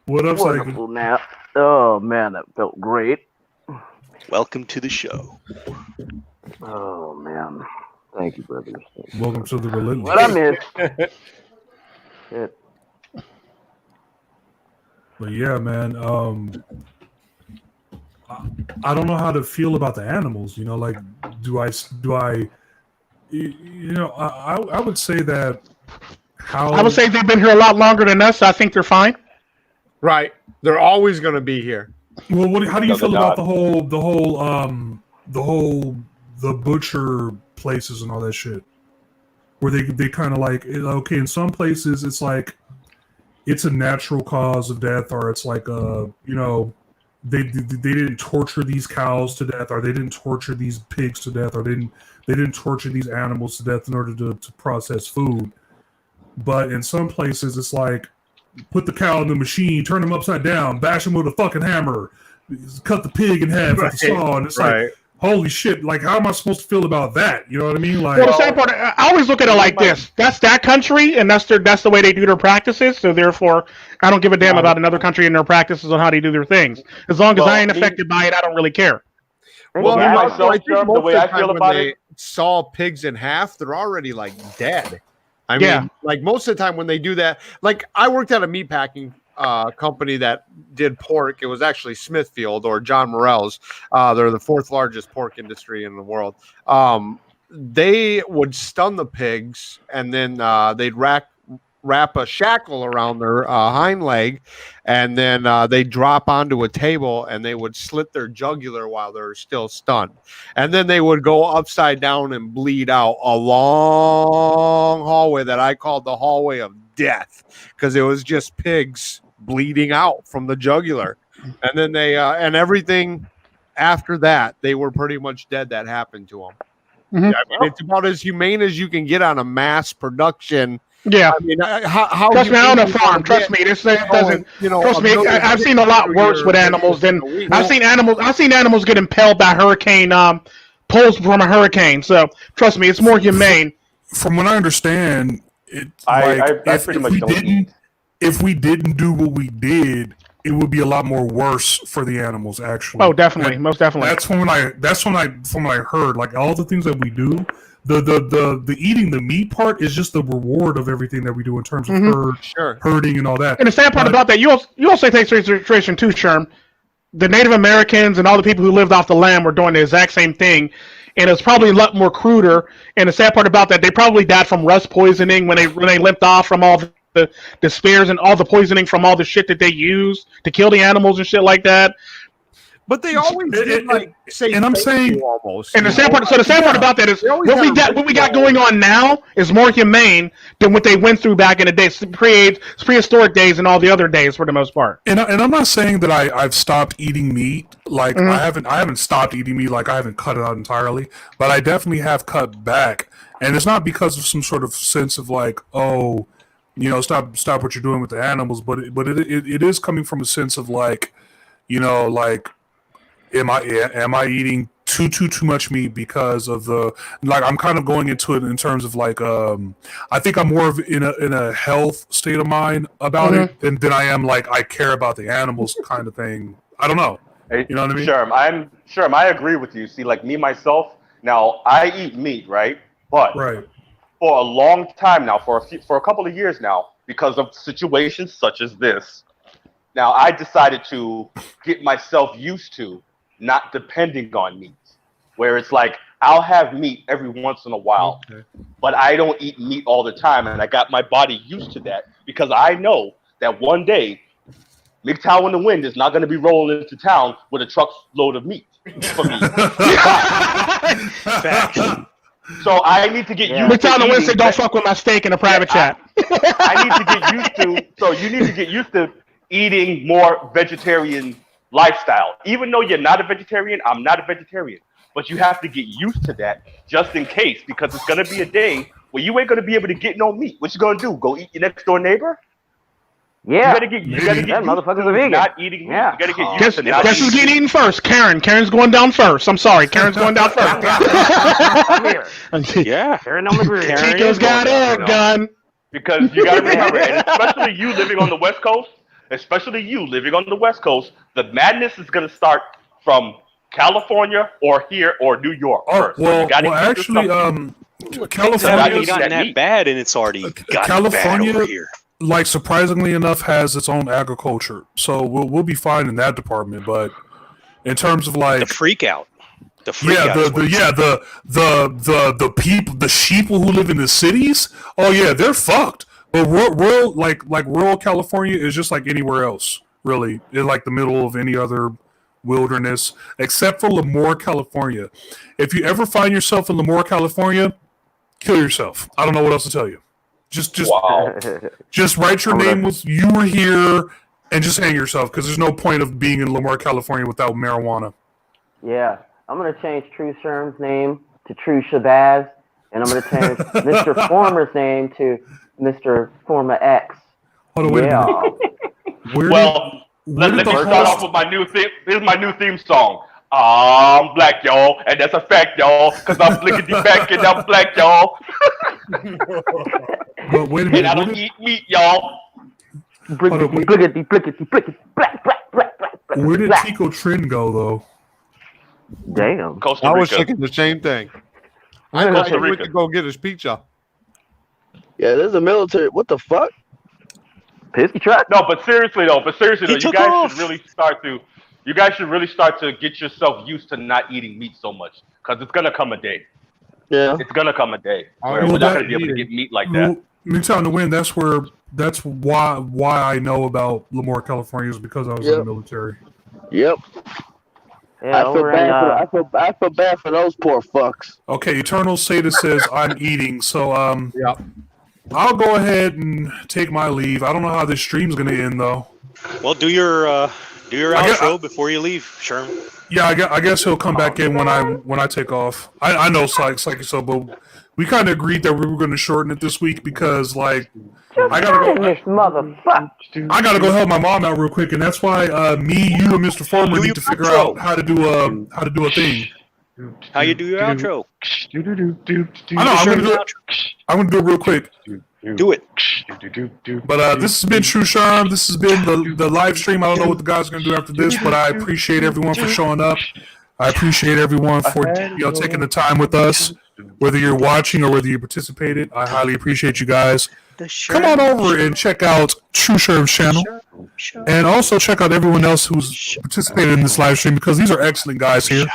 What up, Psycho? Wonderful nap. Oh, man, that felt great. Welcome to the show. Oh, man. Thank you, brothers. Welcome to the Relentless. What I missed. Shit. But yeah, man. I don't know how to feel about the animals. You know, like, do I? You know, I would say that. I would say they've been here a lot longer than us, so I think they're fine. Right. They're always going to be here. Well, how do you feel about the butcher places and all that shit? Where they kind of like, okay, in some places it's like it's a natural cause of death, or it's like you know, they didn't torture these cows to death, or they didn't torture these pigs to death, or they didn't torture these animals to death in order to process food. But in some places it's like, put the cow in the machine, turn him upside down, bash him with a fucking hammer, cut the pig in half with a saw, and it's like, holy shit, like, how am I supposed to feel about that? You know what I mean? Like, Well, the sad part, I always look at it like this. That's that country, and that's the way they do their practices. So therefore, I don't give a damn about another country and their practices on how they do their things. As long as I ain't affected by it, I don't really care. Well, me, myself, I think the most way of I the feel time about when it- they saw pigs in half, they're already like dead. I Yeah. mean, like most of the time when they do that, like I worked at a meatpacking company that did pork. It was actually Smithfield or John Morrell's. They're the fourth largest pork industry in the world. They would stun the pigs, and then they'd wrap a shackle around their hind leg, and then they drop onto a table and they would slit their jugular while they're still stunned, and then they would go upside down and bleed out a long hallway that I called the hallway of death, because it was just pigs bleeding out from the jugular, and then they and everything after that, they were pretty much dead. That happened to them. Mhm. I mean, it's about as humane as you can get on a mass production. Yeah. I mean, how Trust me, I own a humane you farm. can Trust get me, this doesn't. you know, Trust me, I've seen a lot worse with animals than I've seen animals get impaled by hurricane, poles from a hurricane. So trust me, it's more humane. from what I understand, I pretty much don't eat. if we didn't do what we did, it would be a lot more worse for the animals. Actually, Oh, definitely, most definitely. That's from what I heard. Like, all the things that we do, the eating the meat part is just the reward of everything that we do in terms of herding and all that. And the sad part about that, you also take consideration too, Sherm. The Native Americans and all the people who lived off the land were doing the exact same thing, and it's probably a lot more cruder. And the sad part about that, they probably died from rust poisoning when they limped off from all the spears and all the poisoning from all the shit that they used to kill the animals and shit like that. But they always did like say, and I'm thank saying- you almost. And the you sad know? part, so the sad part about that is They always what have we got going on now is more humane than what they went through back in the days, prehistoric days, and all the other days for the most part. And I'm not saying that I've stopped eating meat. Like, I haven't stopped eating meat. Like, I haven't cut it out entirely, but I definitely have cut back. And it's not because of some sort of sense of like, oh, you know, stop what you're doing with the animals. But it is coming from a sense of like, you know, like, am I eating too much meat because of the, like, I'm kind of going into it in terms of like, I think I'm more of in a health state of mind about it than I am like, I care about the animals kind of thing. I don't know. Hey, You know what I mean? Sherm, I agree with you. See, like me myself, now I eat meat, right? But Right. for a long time now, for a couple of years now, because of situations such as this, now I decided to get myself used to not depending on meat. Where it's like, I'll have meat every once in a while, but I don't eat meat all the time, and I got my body used to that because I know that one day, MiGTOW in the Wind is not going to be rolling into town with a truck load of meat. for me. Facts. So I need to get used MiGTOW to the Wednesday, eating. don't fuck with my steak in a private chat. I need to get used to. So you need to get used to eating more vegetarian lifestyle. Even though you're not a vegetarian, I'm not a vegetarian. But you have to get used to that just in case, because it's gonna be a day where you ain't gonna be able to get no meat. What you gonna do? Go eat your next door neighbor? Yeah. You gotta get That motherfucker's a used to vegan. not eating meat. Yeah. You gotta get used to not Guess who's eating getting meat. eaten first? Karen. Karen's going down first. I'm sorry. Karen's going down first. I'm here. Yeah. Karen on the grid. Karen Chico's is got going a down. gun. Because you gotta remember, and especially you living on the West Coast, the madness is gonna start from California or here or New York Oh, first. So well, you gotta well, get actually, yourself- It's California, gotten that bad, and it's already gotten bad California, over here. like surprisingly enough, has its own agriculture, so we'll be fine in that department. But in terms of like The freak out. The freak yeah, out. is what the people, the sheep who live in the cities. Oh yeah, they're fucked. But rural, like rural California is just like anywhere else, really. In like the middle of any other wilderness, except for Lemoore, California. If you ever find yourself in Lemoore, California, kill yourself. I don't know what else to tell you. Just Wow. just write your name with "you were here" and just hang yourself, because there's no point of being in Lemoore, California without marijuana. Yeah. I'm going to change Tru Sherm's name to Tru Shabazz, and I'm going to change Mr. Former's name to Mr. Forma X. Hold on, wait a minute. Where Well, where let did me the start host- off with my new theme. Here's my new theme song. I'm black, y'all, and that's a fact, y'all, because I'm blickety back and I'm black, y'all, But wait a and minute. I Where don't did, eat meat, y'all. Blickety, blickety, blickety, blick, black, black, black, black, black, where did black. Tico Trend go though? Damn. Costa I was Rica. thinking the same thing. I thought Costa he went Rica. to go get his pizza. Yeah, there's a military. What the fuck? Pissy truck? No, but seriously though, He you took guys off. should really start to. You guys should really start to get yourself used to not eating meat so much, because it's gonna come a day. Yeah. It's gonna come a day where Well, we're not that- gonna be able to get meat like that. MiGTOW to win. That's why I know about Lemoore, California, is because I was in the Yep. military. Yep. Yeah, I feel over in, bad for I feel bad for those poor fucks. Okay, Eternal Sadist says I'm eating, so Yeah. I'll go ahead and take my leave. I don't know how this stream's gonna end though. Well, do your I guess- outro before you leave, Sherm. Yeah, I guess he'll come back in when I take off. I know Psychesoap, but we kind of agreed that we were going to shorten it this week because like I gotta this motherfucker. go help my mom out real quick, and that's why me, you, and Mr. Forma Do need your to figure outro. out how to do a thing. How you do your outro? I know I'm gonna do it real quick. Do it. But this has been Tru Sherm. This has been the live stream. I don't know what the guys are gonna do after this, but I appreciate everyone for showing up. I appreciate everyone for taking the time with us, whether you're watching or whether you participated. I highly appreciate you guys. Come on over and check out Tru Sherm's channel, and also check out everyone else who's participated in this live stream, because these are excellent guys here.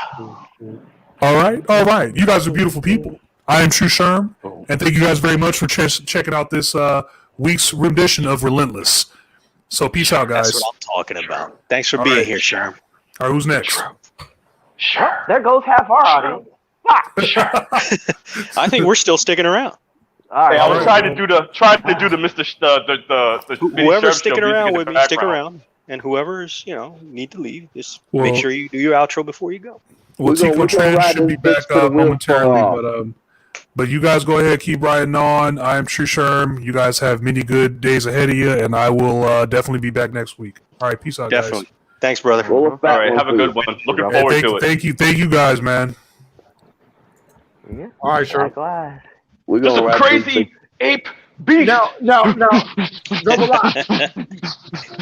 All right. You guys are beautiful people. I am Tru Sherm, and thank you guys very much for checking out this week's rendition of Relentless. So peace out, guys. That's what I'm talking about. Thanks for All being right. here, Sherm. All right, who's next? There goes half our audience. I think we're still sticking around. All Hey, right. I was trying to do the Mr. the Whoever's Sherm sticking show around music with in me, the stick background. around. And whoever's, need to leave, just Well- make sure you do your outro before you go. Well, We Tico gonna Trend ride should be this bitch back till the wheels momentarily, fall off. but you guys go ahead, keep riding on. I am Tru Sherm. You guys have many good days ahead of you, and I will definitely be back next week. All right, peace out, Definitely. guys. Thanks, brother. Roll a fat All right, one, have a please. good one. Looking Hey, forward to it. thank you guys, man. Yeah. All right, sure. Likewise. We're This is gonna a ride crazy ape beast. No. Double up.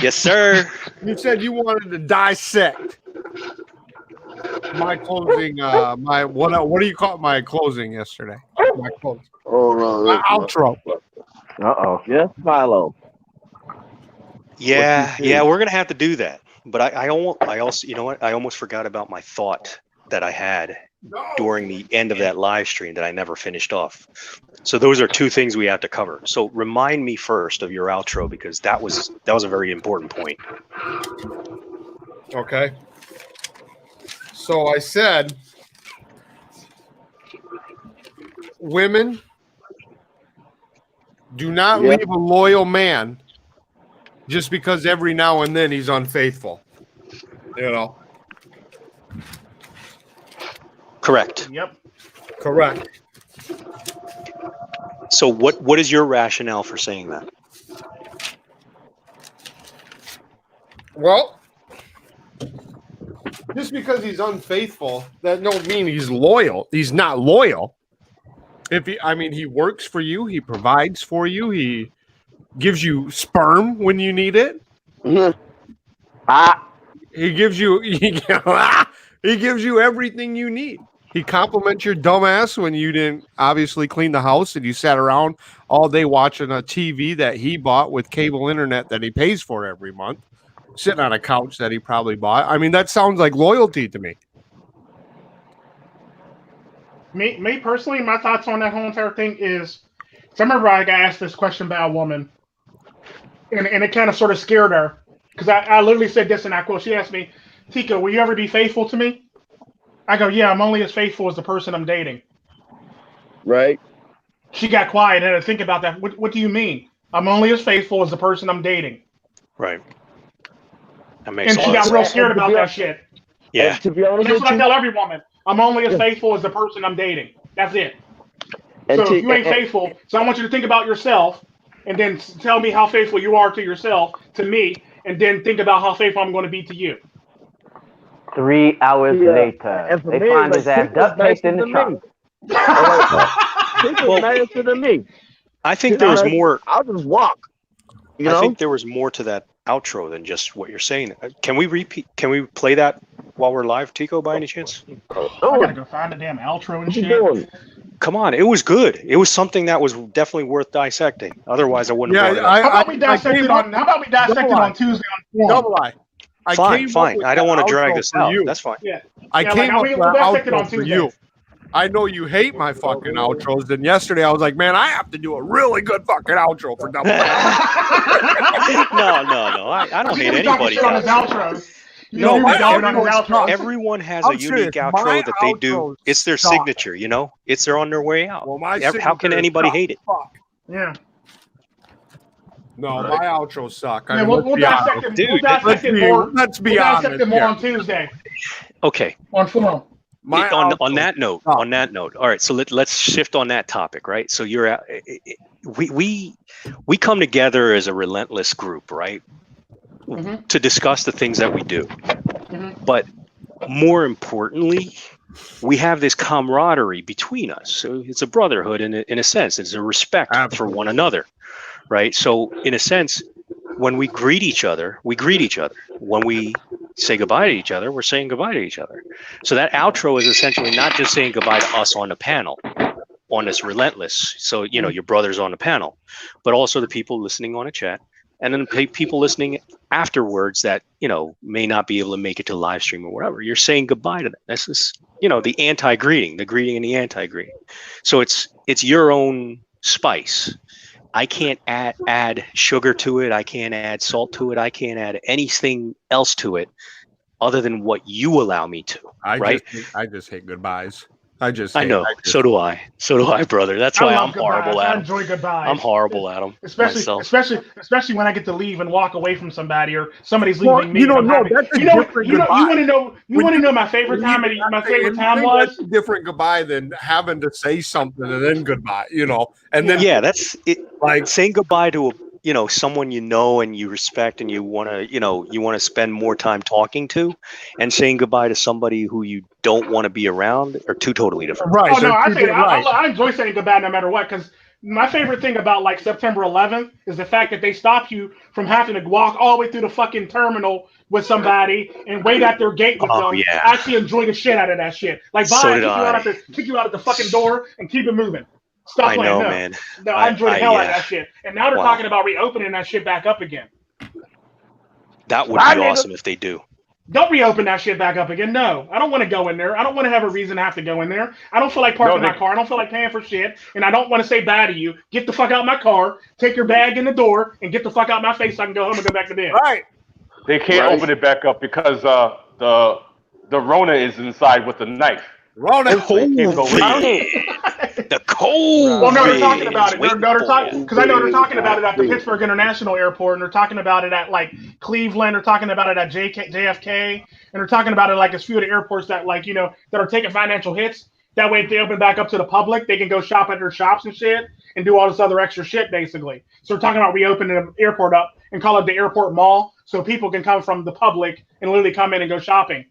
Yes, sir. You said you wanted to dissect my closing. What do you call it? My closing yesterday? My closing. Oh no. My outro. Uh-oh. Yes, Milo. Yeah, we're gonna have to do that. But I also, you know what? I almost forgot about my thought that I had during the end of that live stream that I never finished off. So those are two things we have to cover. So remind me first of your outro, because that was a very important point. Okay. So I said, women, do not leave a loyal man just because every now and then he's unfaithful. You know? Correct. Yep. Correct. So what is your rationale for saying that? Well, just because he's unfaithful, that don't mean he's loyal. He's not loyal. He works for you, he provides for you, he gives you sperm when you need it. He gives you he gives you everything you need. He compliments your dumbass when you didn't obviously clean the house and you sat around all day watching a TV that he bought with cable internet that he pays for every month, sitting on a couch that he probably bought. I mean, that sounds like loyalty to me. Me personally, my thoughts on that whole entire thing is, so I remember I got asked this question by a woman, and it kind of sort of scared her, because I literally said this, and I quote, she asked me, Tika, will you ever be faithful to me? I go, yeah, I'm only as faithful as the person I'm dating. Right. She got quiet and had to think about that. What do you mean? I'm only as faithful as the person I'm dating. Right. That makes And sense. she got real scared about that shit. Yeah. To be honest That's with what I you, tell every woman. I'm only as faithful as the person I'm dating. That's it. So if you ain't faithful, so I want you to think about yourself and then tell me how faithful you are to yourself, to me, and then think about how faithful I'm going to be to you. 3 hours later, and for they me, find like, his ass duct taped in the trunk. Tika's nicer than me. I think there was more. I'll just walk. You know? I think there was more to that outro than just what you're saying. Can we repeat? Can we play that while we're live, Tico, by any chance? I gotta go find the damn outro and shit. Come on, it was good. It was something that was definitely worth dissecting. Otherwise, I wouldn't have brought it up. How about we dissect it on Tuesday on Forma? Double I. Fine. I don't want to drag this out. That's fine. Yeah. I came up with we'll an dissect it on outro for Tuesday. you. I know you hate my fucking outros. And yesterday I was like, man, I have to do a really good fucking outro for Double I. No. I don't hate anybody's outros. Everyone has a unique outro that they do. It's their signature, you know? They're on their way out. Well, how can anybody hate it? Yeah. No, my outros suck. Yeah, we'll dissect it. Dude, let's be honest. Dissect it more on Tuesday. Okay. On Forma. On that note, all right. So let's shift on that topic, right? So we come together as a Relentless group, right? Mm-hmm. To discuss the things that we do, but more importantly, we have this camaraderie between us. So it's a brotherhood in a sense. It's a respect for one another, right? So in a sense, when we greet each other, we greet each other. When we say goodbye to each other, we're saying goodbye to each other. So that outro is essentially not just saying goodbye to us on the panel, on this Relentless. So, you know, your brother's on the panel, but also the people listening on a chat, and then people listening afterwards that, you know, may not be able to make it to live stream or whatever. You're saying goodbye to them. That's just, you know, the anti-greeting, the greeting and the anti-greeting. So it's your own spice. I can't add sugar to it. I can't add salt to it. I can't add anything else to it other than what you allow me to. Right? I just hate goodbyes. I know. So do I, brother. That's why I'm horrible at them. I enjoy goodbyes. I'm horrible at them. Especially when I get to leave and walk away from somebody or somebody's leaving me. You don't know. That's a different goodbye. You want to know my favorite time? My favorite time was that's a different goodbye than having to say something and then goodbye. You know, and then that's it. Like saying goodbye to someone you know and you respect and you want to spend more time talking to, and saying goodbye to somebody who you don't want to be around are two totally different. Right. Oh no, I enjoy saying goodbye no matter what, because my favorite thing about like September 11th is the fact that they stop you from having to walk all the way through the fucking terminal with somebody and wait at their gate with them. Yeah. I actually enjoy the shit out of that shit. Like, kick you out at the fucking door and keep it moving. Stop playing. No, man. No, I enjoy the hell out of that shit. And now they're talking about reopening that shit back up again. That would be awesome if they do. Don't reopen that shit back up again. No, I don't want to go in there. I don't want to have a reason to have to go in there. I don't feel like parking my car. I don't feel like paying for shit. And I don't want to say bye to you. Get the fuck out of my car. Take your bag in the door and get the fuck out of my face so I can go home and go back to bed. Right. They can't open it back up because the The Rona is inside with the knife. Rona. The cold. Well, no, they're talking about it. They're talking because I know they're talking about it at the Pittsburgh International Airport, and they're talking about it at like Cleveland. They're talking about it at JFK, and they're talking about it like a few of the airports that that are taking financial hits. That way, if they open back up to the public, they can go shop at their shops and shit and do all this other extra shit, basically. So we're talking about reopening the airport up and call it the airport mall, so people can come from the public and literally come in and go shopping.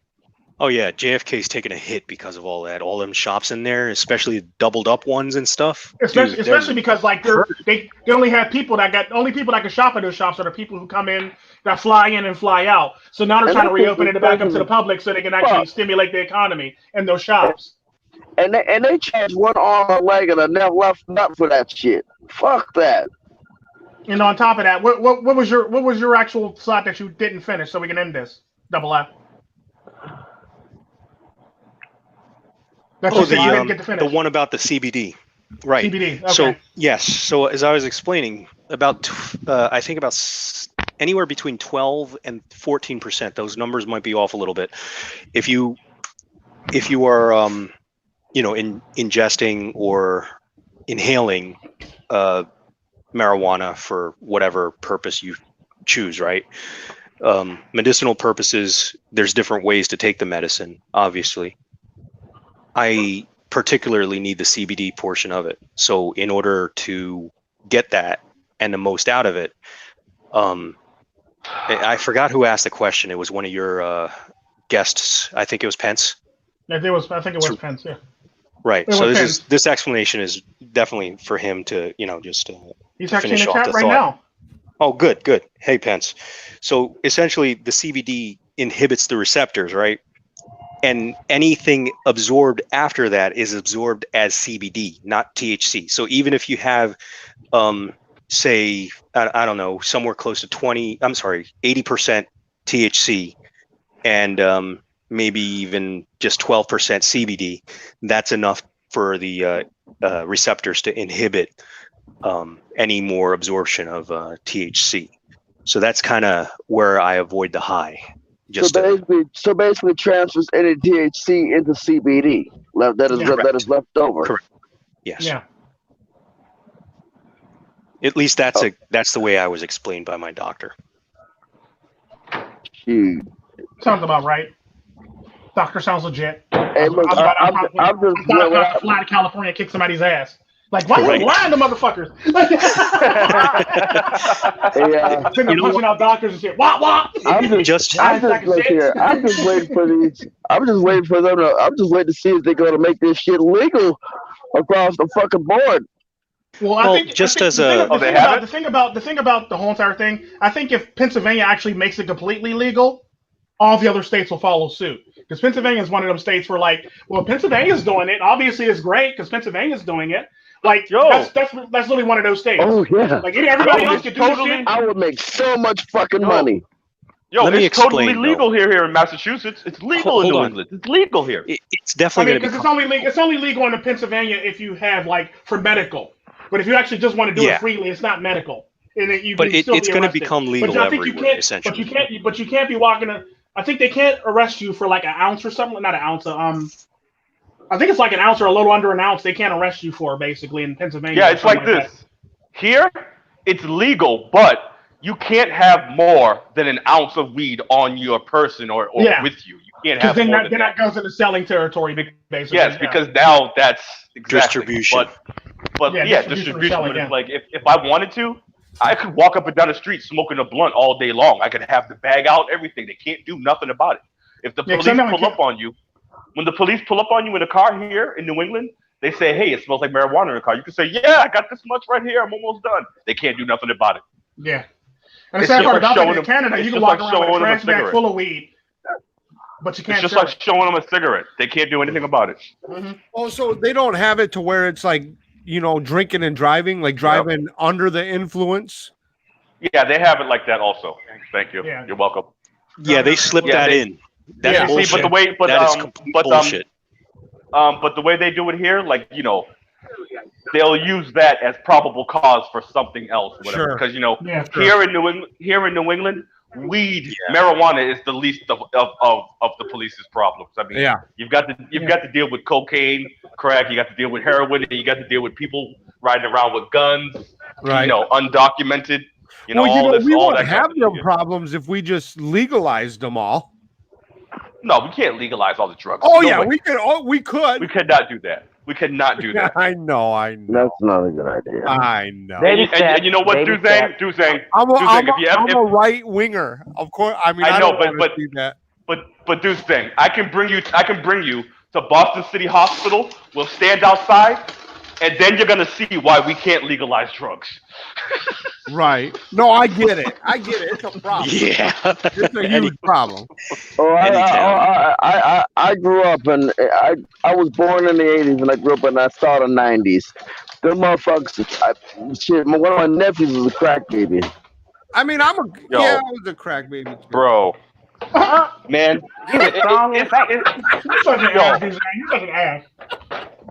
Oh yeah, JFK's taking a hit because of all that. All them shops in there, especially doubled up ones and stuff. Especially because like they only have people that can shop at those shops are the people who come in that fly in and fly out. So now they're trying to reopen it back up to the public so they can actually stimulate the economy in those shops. And they changed one arm, a leg, and a left nut for that shit. Fuck that. And on top of that, what was your actual slot that you didn't finish so we can end this? Double F. The one about the CBD, right? CBD. Okay. So yes. So as I was explaining, about I think about anywhere between 12 and 14%. Those numbers might be off a little bit. If you are ingesting or inhaling marijuana for whatever purpose you choose, right? Medicinal purposes. There's different ways to take the medicine, obviously. I particularly need the CBD portion of it. So in order to get that and the most out of it, I forgot who asked the question. It was one of your guests. I think it was Pence. I think it was Pence, yeah. Right. So this explanation is definitely for him to, just he's actually in the chat right now. Oh, good. Hey, Pence. So essentially the CBD inhibits the receptors, right? And anything absorbed after that is absorbed as CBD, not THC. So even if you have, say, I don't know, somewhere close to 80% THC and maybe even just 12% CBD, that's enough for the receptors to inhibit any more absorption of THC. So that's kind of where I avoid the high. So basically transfers any THC into CBD that is left over. Correct. Yes. Yeah. At least that's the way I was explained by my doctor. Shoot. Sounds about right. Doctor sounds legit. Hey, look, I'm just about to fly to California and kick somebody's ass. Like, why are you lying to motherfuckers? Punching out doctors and shit. Wah! I'm just waiting for these. I'm just waiting to see if they're going to make this shit legal across the fucking board. Well, the thing about the whole entire thing, I think if Pennsylvania actually makes it completely legal, all the other states will follow suit. Because Pennsylvania is one of those states where, like, well, Pennsylvania's doing it. Obviously, it's great because Pennsylvania's doing it. Like, that's literally one of those states. Oh, yeah. Like, everybody else could do this shit. I would make so much fucking money. It's totally legal here in Massachusetts. It's legal in New England. It's legal here. It's definitely because it's only legal in Pennsylvania if you have, like, for medical. But if you actually just want to do it freely, it's not medical. And it's going to become legal everywhere, essentially. But you can't be walking. I think they can't arrest you for like an ounce or something. Not an ounce. I think it's like an ounce or a little under an ounce. They can't arrest you for basically in Pennsylvania. Yeah, it's like this. That. Here, it's legal, but you can't have more than an ounce of weed on your person or with you. You can't have more than that. Goes into selling territory, basically. Yes, because now that's distribution. But distribution. But it's like if I wanted to, I could walk up and down the street smoking a blunt all day long. I could have the bag out, everything. They can't do nothing about it. If the police pull up on you, when the police pull up on you in a car here in New England, they say, hey, it smells like marijuana in the car. You can say, yeah, I got this much right here. I'm almost done. They can't do nothing about it. Yeah. And the sad part about that in Canada, you can walk around with a trash bag full of weed, but you can't. It's just like showing them a cigarette. They can't do anything about it. Mm-hmm. Oh, so they don't have it to where it's like, drinking and driving, like driving under the influence? Yeah, they have it like that also. Thank you. Yeah. You're welcome. Yeah, they slipped that in. That's bullshit. See, but the way, that is complete bullshit. But the way they do it here, like, they'll use that as probable cause for something else, whatever. Because here in New England, weed, marijuana is the least of the police's problems. I mean, you've got to deal with cocaine, crack. You got to deal with heroin, and you got to deal with people riding around with guns. Right. Undocumented. We won't have them problems if we just legalized them all. No, we can't legalize all the drugs. Oh, yeah, we could. Oh, we could. We could not do that. We cannot do that. I know. That's not a good idea. I know. And you know what, Dozang? I'm a right winger. Of course. I mean, I know, but Dozang, I can bring you to Boston City Hospital. We'll stand outside, and then you're gonna see why we can't legalize drugs. Right. No, I get it. It's a problem. Yeah. It's a huge problem. I grew up and I was born in the 80s and I grew up in the start of 90s. Them motherfuckers, one of my nephews was a crack baby. I mean, I was a crack baby too. Bro. Man.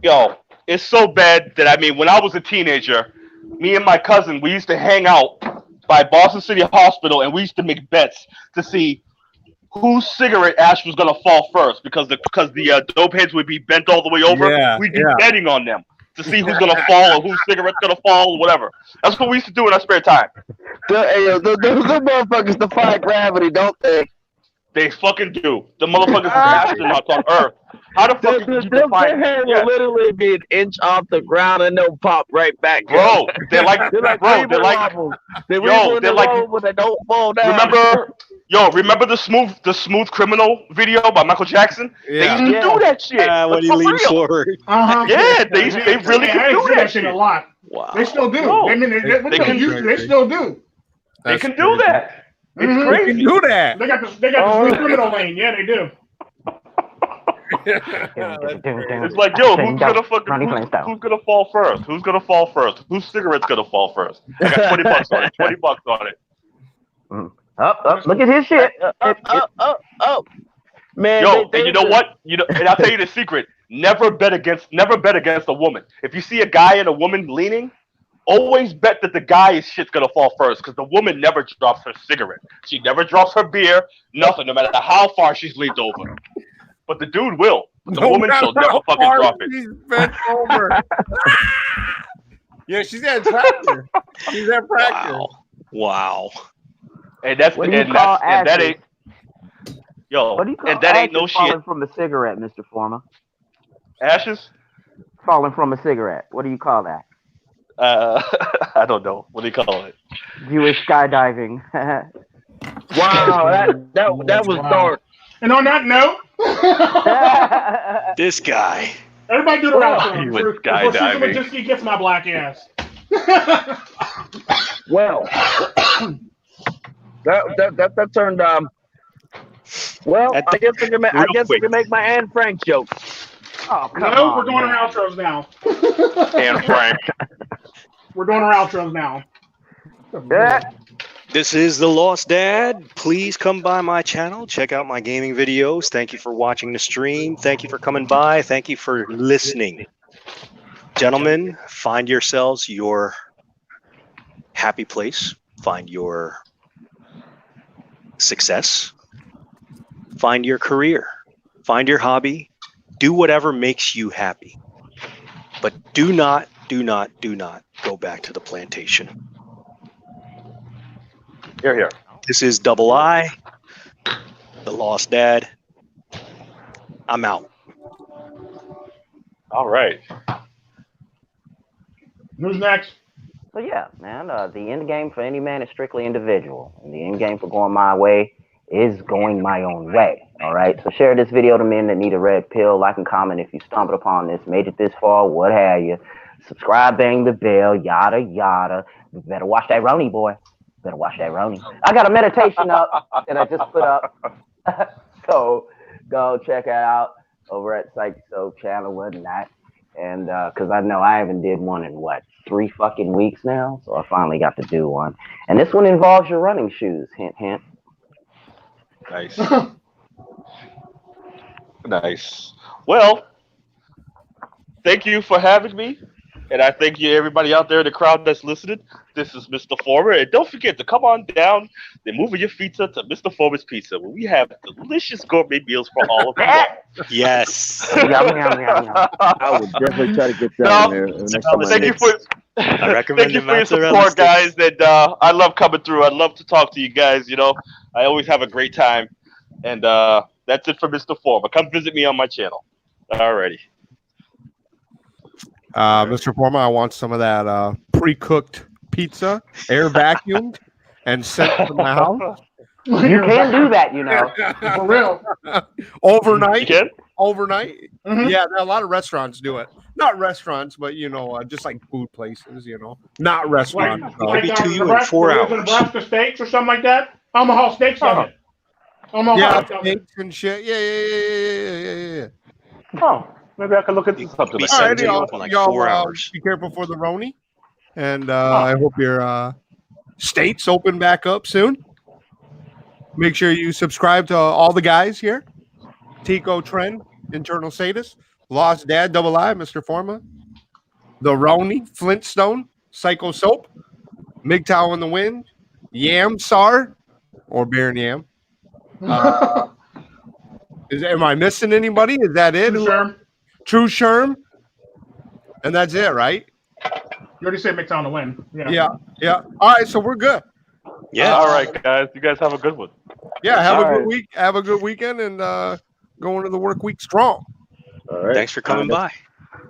Yo, it's so bad that, I mean, when I was a teenager, me and my cousin, we used to hang out by Boston City Hospital, and we used to make bets to see whose cigarette ash was gonna fall first, because the dope heads would be bent all the way over. We'd be betting on them to see who's gonna fall or whose cigarette's gonna fall or whatever. That's what we used to do in our spare time. The motherfuckers defy gravity, don't they? They fucking do. The motherfuckers are astronauts on Earth. How the fuck did you define? Their hair will literally be an inch off the ground and they'll pop right back. Bro, they're like they don't fall down. Remember the smooth criminal video by Michael Jackson? Yeah. They used to do that shit. When he leans forward. Yeah, they really can do that shit a lot. Wow. They still do. Bro, they still do. They can do that. It's crazy. They can do that. They got the smooth criminal lane. Yeah, they do. It's like, yo, who's gonna fall first? Who's gonna fall first? Whose cigarette's gonna fall first? I got $20 on it. $20 on it. Up! Look at his shit. Man, yo, and you know what? And I'll tell you the secret. Never bet against a woman. If you see a guy and a woman leaning, always bet that the guy's shit's gonna fall first, because the woman never drops her cigarette. She never drops her beer, nothing, no matter how far she's leaned over. But the dude will. But the woman shall never fucking drop it. She's bent over. Yeah, she's at tractor. She's at practice. Wow. And that ain't. Yo, What do you call and that ain't no ashes falling shit. from a cigarette, Mr. Forma? Ashes? Falling from a cigarette. What do you call that? I don't know. What do you call it? Jewish skydiving. wow, that was dark. And on that note, This guy. everybody do the round he went before skydiving. Susan gets my black ass. Well, that turned well, I guess I can make my Anne Frank joke. Oh, come No, on, we're doing man. our outros now. And Frank. We're doing our outros now. Yeah. This is The Lost Dad. Please come by my channel. Check out my gaming videos. Thank you for watching the stream. Thank you for coming by. Thank you for listening. Gentlemen, find yourselves your happy place. Find your success. Find your career. Find your hobby. Do whatever makes you happy. But do not go back to the plantation. Here. This is Double I, The Lost Dad. I'm out. All right. Who's next? So yeah, man, the end game for any man is strictly individual, and the end game for going my way is going my own way. All right, so share this video to men that need a red pill. Like and comment if you stumbled upon this, made it this far, what have you. Subscribe, bang the bell, yada yada. You better watch that Roni, boy. Better watch that Roni. I got a meditation up that I just put up, so go check it out over at Psychesoap channel, whatnot. And because I know I haven't did one in 3 fucking weeks now, so I finally got to do one. And this one involves your running shoes. Hint, hint. Nice. Nice. Well, thank you for having me. And I thank you, everybody out there in the crowd that's listening. This is Mr. Forma. And don't forget to come on down and move your pizza to Mr. Forma's Pizza, where we have delicious gourmet meals for all of you. Yes. Yum, yum, yum, yum. I would definitely try to get down there next time I Thank you visit. for I recommend thank you the for your mozzarella support, guys. And I love coming through. I love to talk to you guys. You know, I always have a great time. And that's it for Mr. Forma. Come visit me on my channel. Alrighty. Mr. Forma, I want some of that pre-cooked pizza, air vacuumed, and sent to my house. You can do that, you know. For real. Overnight. You can? Overnight. Mhm. Yeah, a lot of restaurants do it. Not restaurants, but just like food places. Not restaurants. Like, no. Maybe like to you in 4 hours. Nebraska Steaks or something like that. Omaha Steaks does it. Omaha Yeah, Steaks does it. steaks and shit. Yeah. Oh, maybe I can look into something Be like sent that. to you y'all, in like y'all, 4 hours. be careful for the Roni. And I hope your states open back up soon. Make sure you subscribe to all the guys here. Tico Trend, Internal Sadist, Lost Dad, Double I, Mr. Forma, The Roni, Flintstone, Psychesoap, MiGTOW in the Wind, Yam Sar, or Baron Yam. Am I missing anybody? Is that it? Tru Sherm. Tru Sherm. And that's it, right? You already said MiGTOW to win. Yeah. Yeah. All right, so we're good. Yeah. All right, guys. You guys have a good one. Yeah, have a All good right. week. Have a good weekend and go into the work week strong. All right. Thanks for coming by.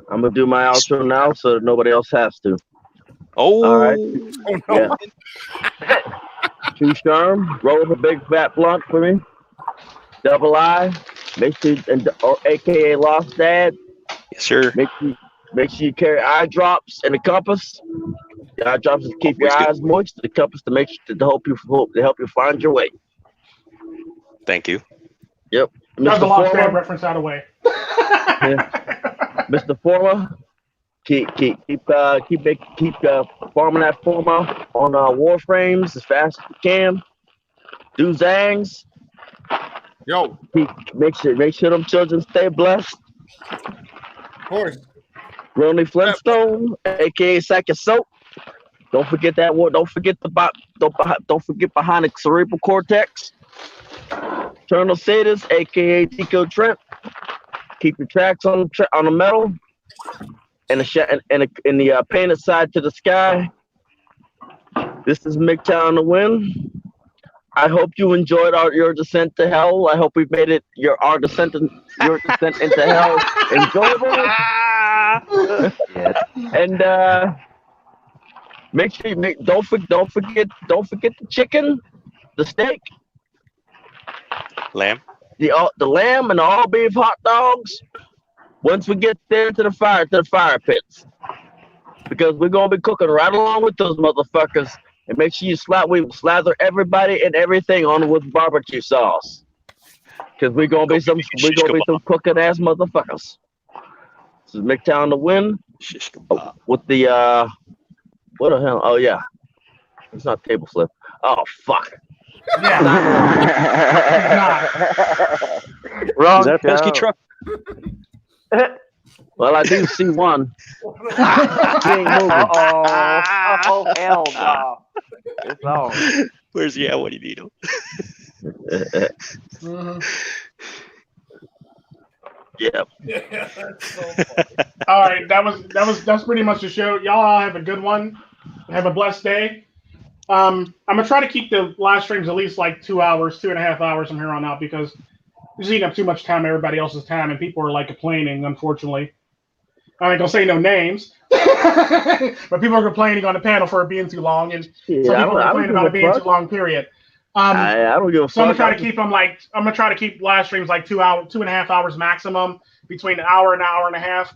I'm gonna do my outro now, so that nobody else has to. Oh. All right. Oh, no. Yeah. Tru Sherm, roll the big fat blunt for me. Double I, make sure, or AKA Lost Dad. Yes, sir. Make sure you carry eye drops and a compass. The eye drops to keep your Always good. eyes moist. The compass to make sure to help you find your way. Thank you. Yep. That's a Mr. Lost Dad Forma, reference out of the way. Mr. Forma, keep farming that Forma on Warframes as fast as you can. Dozangsands. Yo, Make sure them children stay blessed. of course. Ronnie Flintstone, aka Psychesoap. Don't forget that word. Don't forget behind the cerebral cortex. Eternal Sadist, aka Tico Trent. Keep your tracks on the metal, and the painted side to the sky. This is MiGTOW to win. I hope you enjoyed your descent to hell. I hope we've made our descent into hell enjoyable. Yes. And make sure don't forget the chicken, the steak, Lamb. the lamb, and the all beef hot dogs. Once we get there to the fire pits, because we're gonna be cooking right along with those motherfuckers. And make sure you slather everybody and everything on with barbecue sauce, because we're gonna be some cooking ass motherfuckers. This is MiGTOW to win. Shish kebab. With the what the hell? Oh yeah, it's not table slip. Oh fuck. Yeah. Is that a pesky truck? Well, I do see one. He ain't moving. Oh, hell no. It's on. Where's he at when you need him? Yeah. All right, that's pretty much the show. Y'all all have a good one. Have a blessed day. I'm gonna try to keep the live streams at least like 2 hours, 2.5 hours from here on out, because it's eating up too much time, everybody else's time, and people are like complaining, unfortunately. I ain't gonna say no names, but people are complaining on the panel for it being too long, and some people are complaining about it being too long. Period. I don't give a fuck. So I'm gonna try to keep them like I'm gonna try to keep live streams like 2.5 hours maximum, between an hour and hour and a half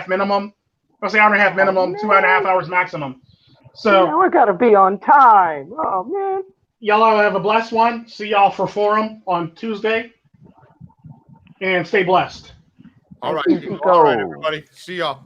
minimum. I'll say hour and a half minimum, 2.5 hours maximum. So Now I gotta be on time. Oh man. y'all all have a blessed one. See y'all for Forum on Tuesday, and stay blessed. All right. Thank you, All right, Tico. everybody. See y'all.